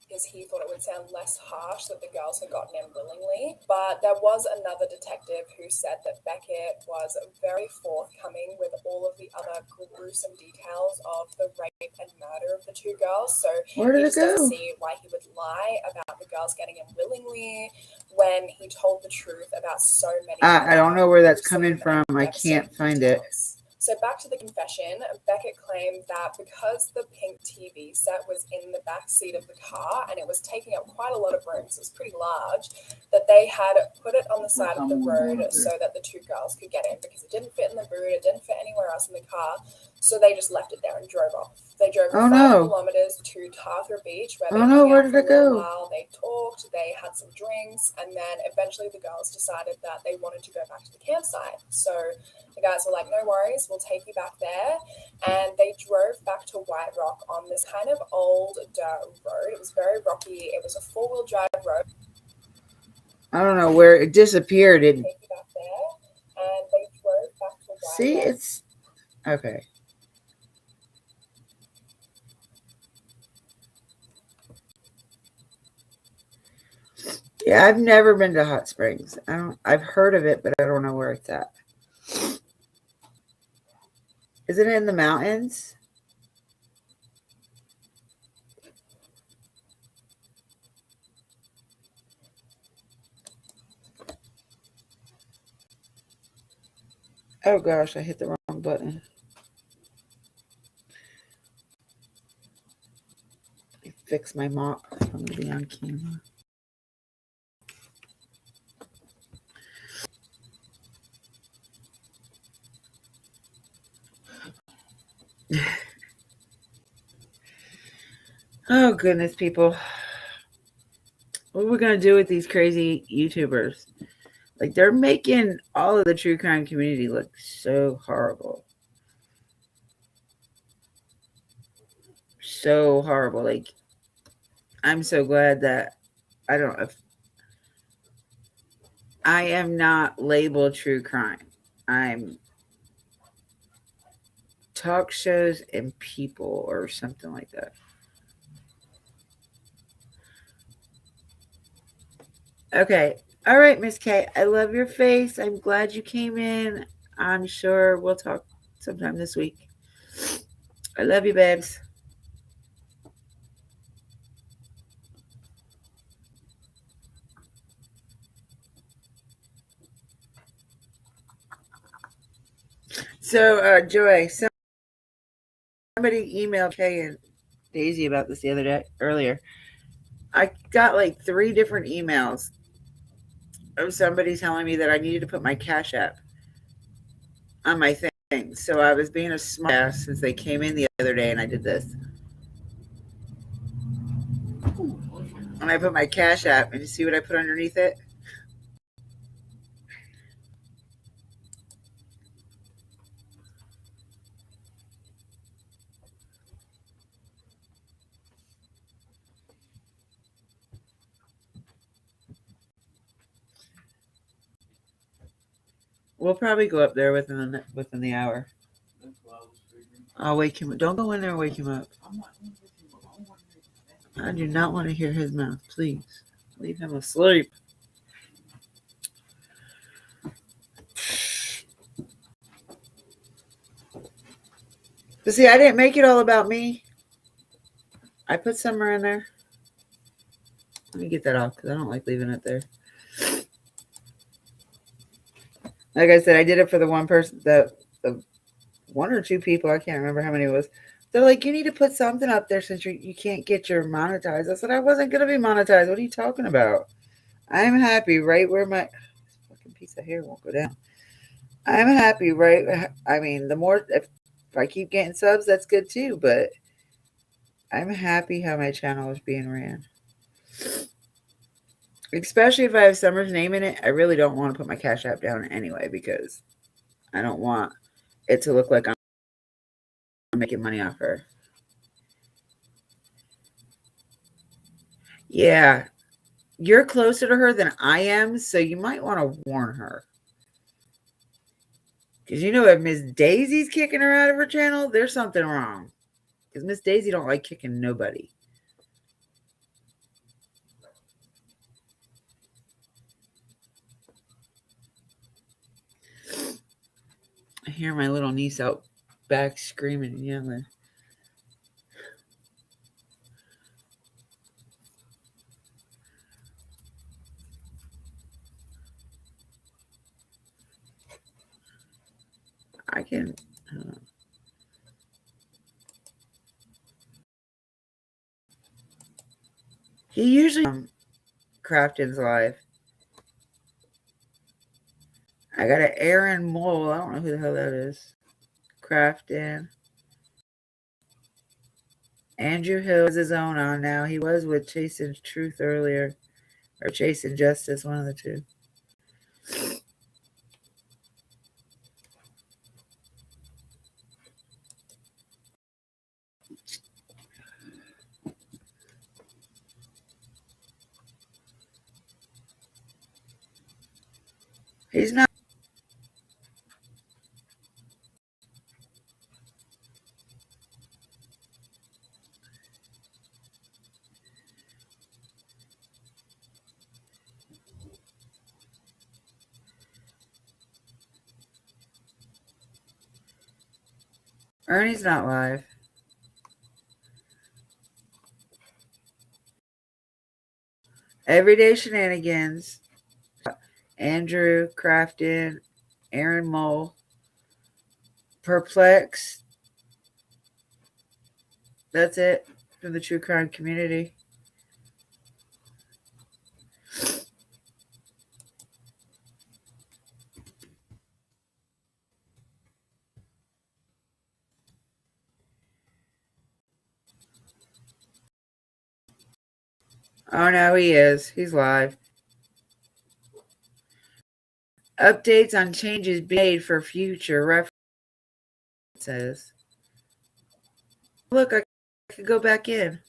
because he thought it would sound less harsh that the girls had gotten in willingly. But there was another detective who said that Beckett was very forthcoming with all of the other gruesome details of the rape and murder of the 2 girls. So Where did he it just doesn't go? see why he would lie about the girls getting in willingly when he told the truth about so many. I don't know where that's coming gruesome from. and I can't find it. details. So back to the confession, Beckett claimed that because the pink TV set was in the back seat of the car and it was taking up quite a lot of room, so it was pretty large, that they had put it on the side of the road so that the 2 girls could get in because it didn't fit in the boot, it didn't fit anywhere else in the car, so they just left it there and drove off. They drove 5 kilometers to Tarthra Beach where they hung out where did for it a little go? while, they talked, they had some drinks, and then eventually the girls decided that they wanted to go back to the campsite. So the guys were like, no worries, we'll take you back there. And they drove back to White Rock on this kind of old dirt road. It was very rocky. It was a 4-wheel drive road. I don't know where it disappeared. Take you back there. And they drove back to White See, Rock. it's okay. Yeah, I've never been to Hot Springs. I've heard of it, but I don't know where it's at. Is it in the mountains? Oh gosh, I hit the wrong button. I fix my mop. I'm going to be on camera. Oh goodness, people. What are we going to do with these crazy YouTubers? Like, they're making all of the true crime community look so horrible. So horrible. Like, I'm so glad that I am not labeled true crime. I'm talk shows and people or something like that. Okay. All right, Miss K. I love your face. I'm glad you came in. I'm sure we'll talk sometime this week. I love you, babes. So, Joy, somebody emailed Kay and Daisy about this the other day, earlier. I got like 3 different emails of somebody telling me that I needed to put my Cash App on my thing. So I was being a smart ass since they came in the other day and I did this. And I put my Cash App, and you see what I put underneath it? We'll probably go up there within the hour. I'll wake him up. Don't go in there and wake him up. I do not want to hear his mouth. Please. Leave him asleep. But see, I didn't make it all about me. I put somewhere in there. Let me get that off because I don't like leaving it there. Like I said, I did it for the one person, the 1 or 2 people. I can't remember how many it was. They're like, you need to put something up there since you can't get your monetized. I said, I wasn't going to be monetized. What are you talking about? I'm happy right where my fucking piece of hair won't go down. I'm happy right. I mean, the more, if I keep getting subs, that's good too. But I'm happy how my channel is being ran. Especially if I have Summer's name in it. I really don't want to put my Cash App down anyway because I don't want it to look like I'm making money off her. Yeah. You're closer to her than I am, so you might want to warn her. Because you know if Miss Daisy's kicking her out of her channel, there's something wrong. Because Miss Daisy don't like kicking nobody. I hear my little niece out back screaming and yelling. I can. He usually Crafton's live. I got an Aaron Mole. I don't know who the hell that is. Crafton. Andrew Hill has his own on now. He was with Chasing Truth earlier. Or Chasing Justice, one of the two. He's not. Ernie's not live. Everyday Shenanigans. Andrew Crafton. Aaron Mole. Perplexed. That's it from the true crime community. Oh, no, he is. He's live. Updates on changes made for future references. Look, I could go back in.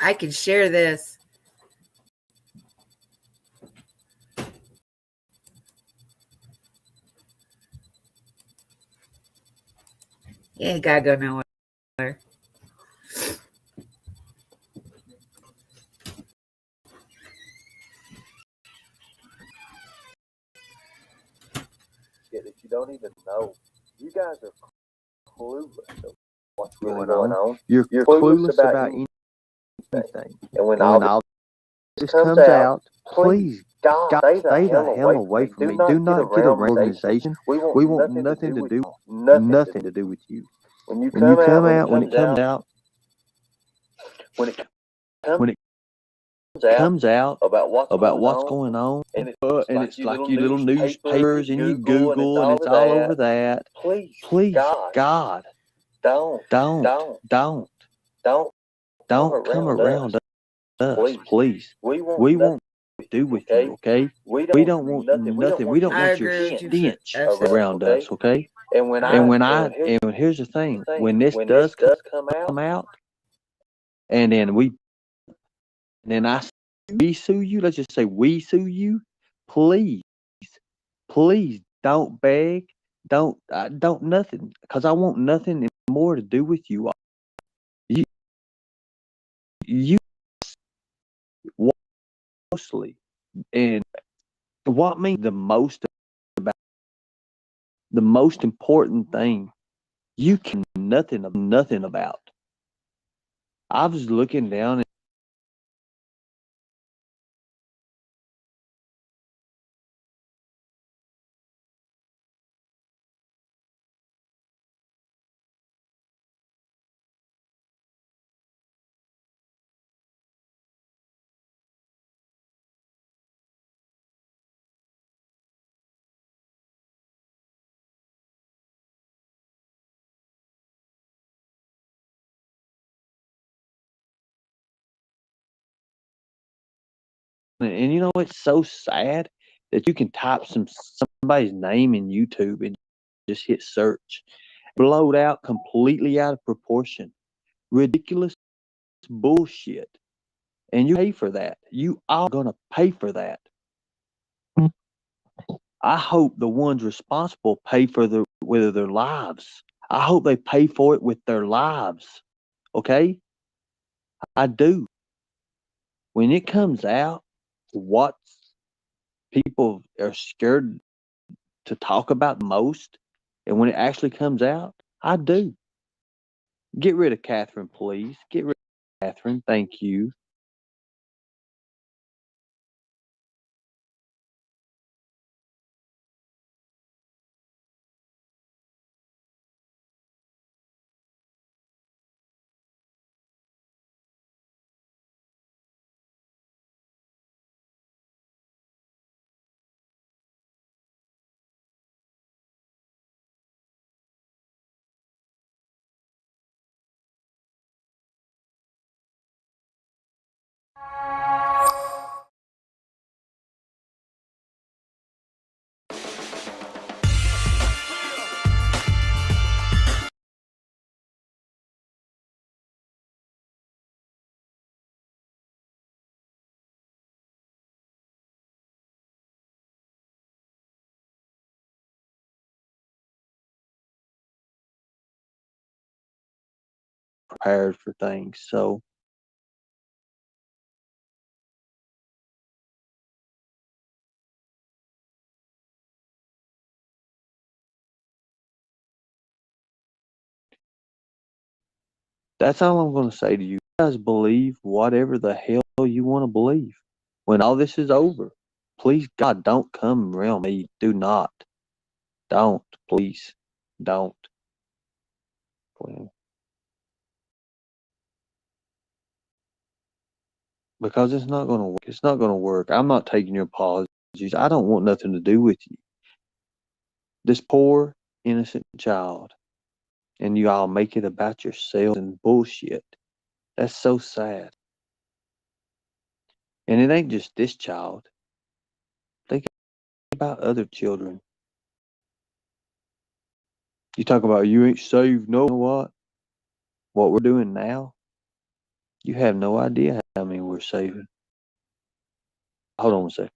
I can share this. You ain't gotta go nowhere. you don't even know. You guys are clueless of what's really going on. You're clueless about anything. And when all this comes out, please, God, stay the hell away from me. Do not get around organization. We want nothing to do with you. When you come out, when it comes out, when it comes out about what's going on, and it's like you little newspapers and you Google and it's all over that. Please, God, don't come around us, please. We won't do with you, okay? We don't want nothing. We don't want your stench around us, okay? And here's the thing: when this does come out, and then we sue you. Let's just say we sue you. Please, please don't beg, don't nothing, because I want nothing more to do with you. You mostly, and what means the most about the most important thing you can nothing about. I was looking down. And you know, it's so sad that you can type somebody's name in YouTube and just hit search. Blowed out completely out of proportion. Ridiculous bullshit. And you pay for that. You are gonna pay for that. I hope the ones responsible pay for with their lives. I hope they pay for it with their lives. Okay? I do. When it comes out, what people are scared to talk about most, and when it actually comes out, I do. Get rid of Catherine, please. Get rid of Catherine. Thank you. Prepared for things. So that's all I'm going to say to you. You guys believe whatever the hell you want to believe. When all this is over, please, God, don't come around me. Do not. Don't. Please. Don't. Because it's not going to work. It's not going to work. I'm not taking your apologies. I don't want nothing to do with you. This poor, innocent child. And you all make it about yourselves and bullshit. That's so sad. And it ain't just this child. Think about other children. You talk about you ain't saved. No, what? What we're doing now? You have no idea how many we're saving. Hold on a second.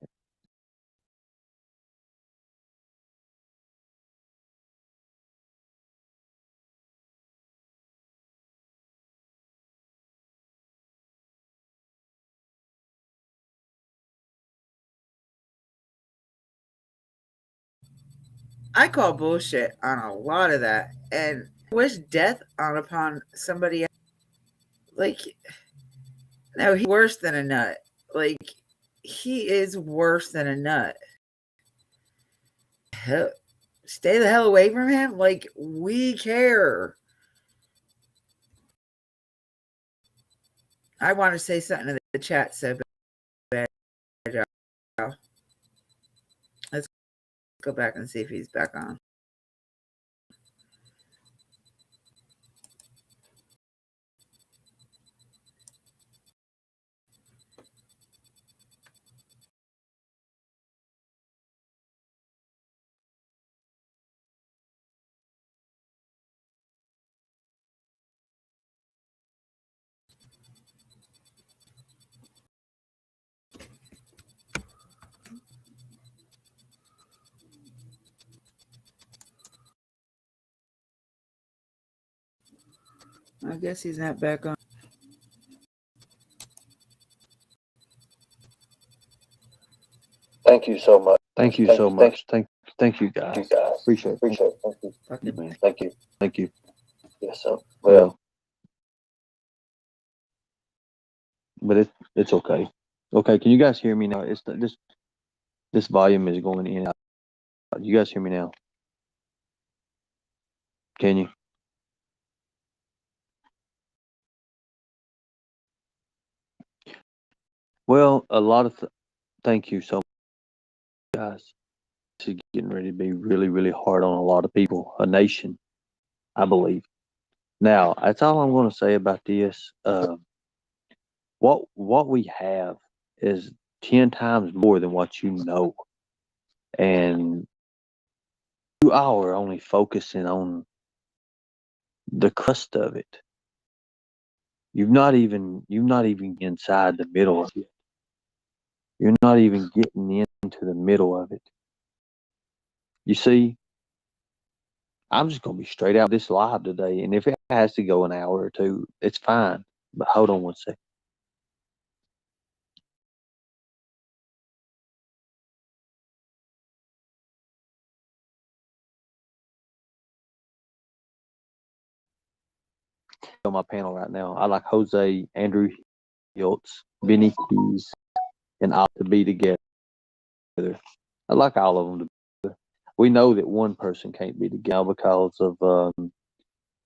I call bullshit on a lot of that, and wish death on upon somebody else. Like, no, he's worse than a nut. Like, he is worse than a nut. Hell, stay the hell away from him. Like, we care. I want to say something in the chat so bad. Let's go back and see if he's back on. I guess he's not back on. Thank you so much. Thank you so much. Thank you guys. Appreciate it. Thank you. Fucking Man. Thank you. Thank you. Yes, sir. Well, but it's okay. Okay, can you guys hear me now? It's this volume is going in and out. You guys hear me now? Can you? Well, a lot of thank you so much, guys. This is getting ready to be really, really hard on a lot of people, a nation, I believe. Now, that's all I'm going to say about this. What we have is 10 times more than what you know, and you are only focusing on the crust of it. You're not even inside the middle of it. You're not even getting into the middle of it. You see, I'm just gonna be straight out this live today, and if it has to go an hour or two, it's fine. But hold on one second. On my panel right now, I like Jose, Andrew Hiltz, Benny Keys, and all to be together. I like all of them to be together. We know that one person can't be together because of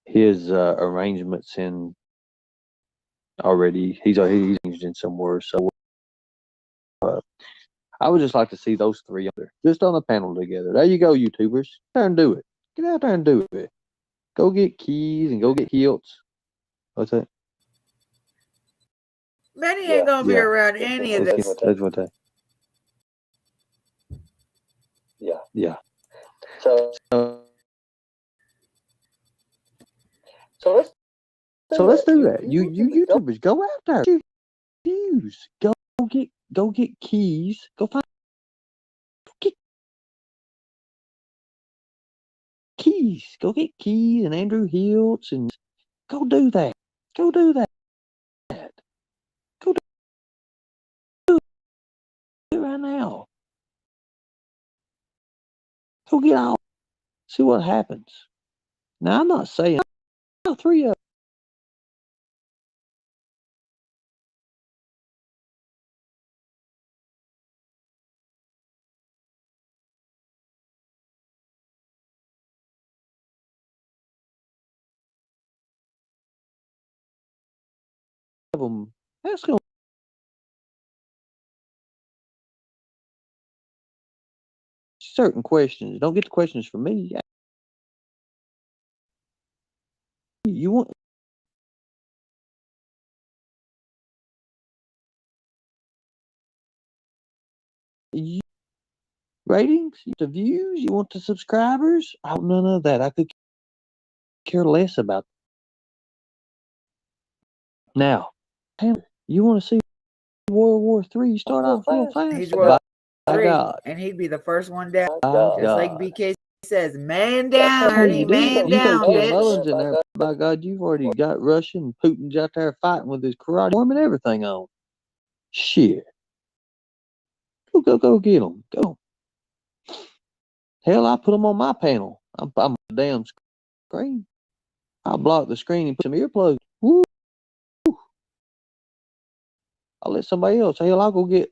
his arrangements in already. He's arranged in somewhere. So I would just like to see those three just on the panel together. There you go, YouTubers. Get out there and do it. Get out there and do it. Go get Keys and go get Hiltz. What's that? Benny ain't gonna be around any of this. That's what that. Yeah. So let's do that. You YouTubers, go out there. Views. Go get Keys. Go get Keys. Go get Keys and Andrew Hiltz and go do that. Go do that. Go do it right now. Go get all. See what happens. Now I'm not saying all three of them. Ask them. Certain questions. Don't get the questions from me. You want ratings, the views, you want the subscribers. I want none of that. I could care less about that. Now, you want to see World War III start off real fast? He's World War III, God. and he'd be the first one down. Just like BK says, man down, Ernie, man down, you bitch. Mullins in there. By God, you've already got Russia and Putin's out there fighting with his karate arm and everything on. Shit. Go get them. Go. Hell, I put them on my panel. I'm on the damn screen. I block the screen and put some earplugs. Woo! I'll let somebody else. Hell, I'll go get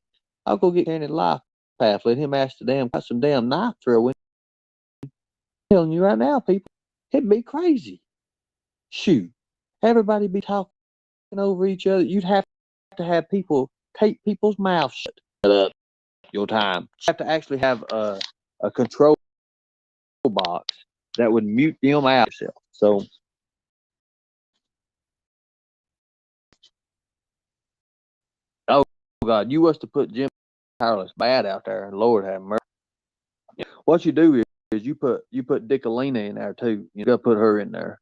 Ernie life path. Let him ask the got some damn knife throwing. I'm telling you right now, people, it'd be crazy. Shoot, everybody be talking over each other. You'd have to have people tape people's mouths shut. Shut up. Your time. You have to actually have a control box that would mute them out yourself. So. Oh God, you was to put Jim Powerless Bad out there, and Lord have mercy. What you do is you put Dickalina in there too. You gotta put her in there.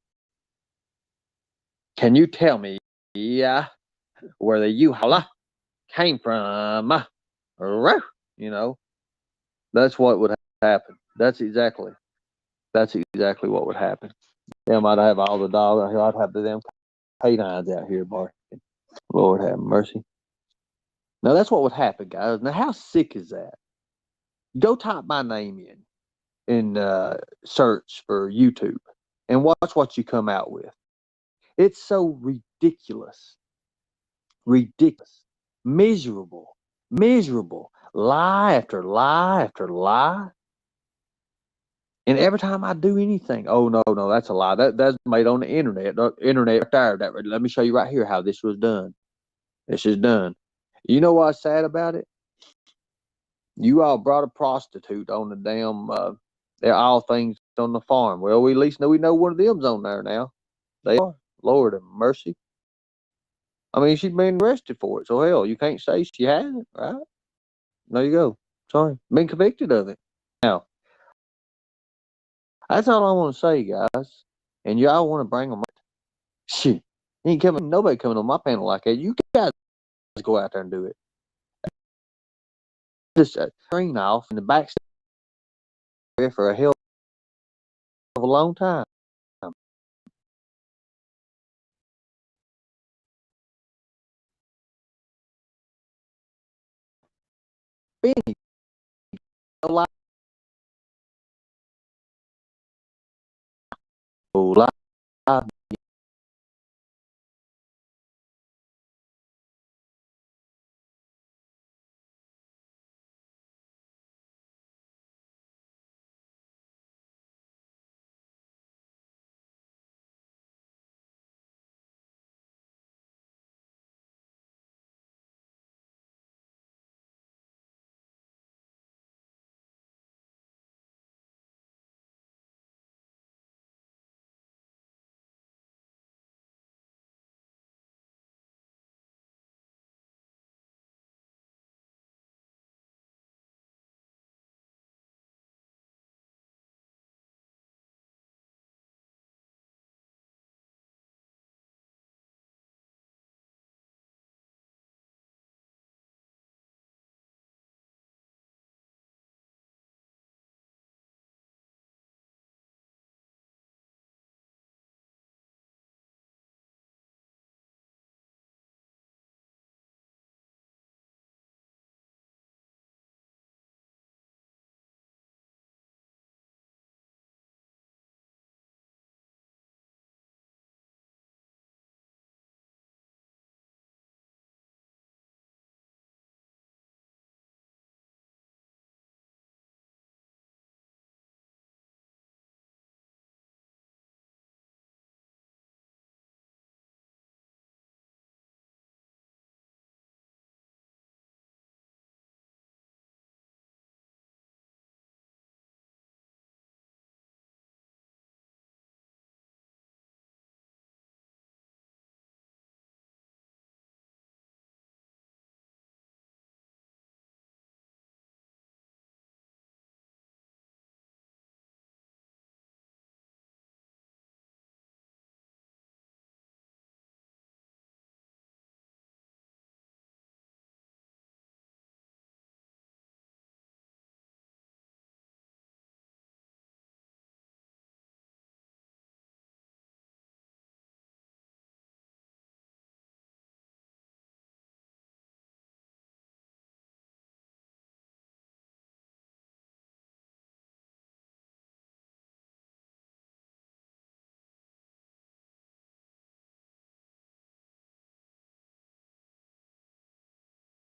Can you tell me, where the U-Haul came from? You know, that's what would happen. That's exactly what would happen. Damn, I'd have all the dogs. I'd have the damn canines out here barking. Lord have mercy. Now that's what would happen, guys. Now how sick is that? Go type my name in search for YouTube and watch what you come out with. It's so ridiculous, miserable, lie after lie after lie. And every time I do anything, oh no, that's a lie. That's made on the internet. The internet right there. Let me show you right here how this was done. This is done. You know what's sad about it? You all brought a prostitute on the damn. They're all things on the farm. Well, we at least know one of them's on there now. They are. Lord have mercy. I mean, she's been arrested for it, so hell, you can't say she hasn't, right? There you go. Sorry, been convicted of it. Now, that's all I want to say, guys. And y'all want to bring them up? Shit, ain't coming. Nobody coming on my panel like that. You guys go out there and do it. Just a screen off in the back for a hell of a long time. Benny, live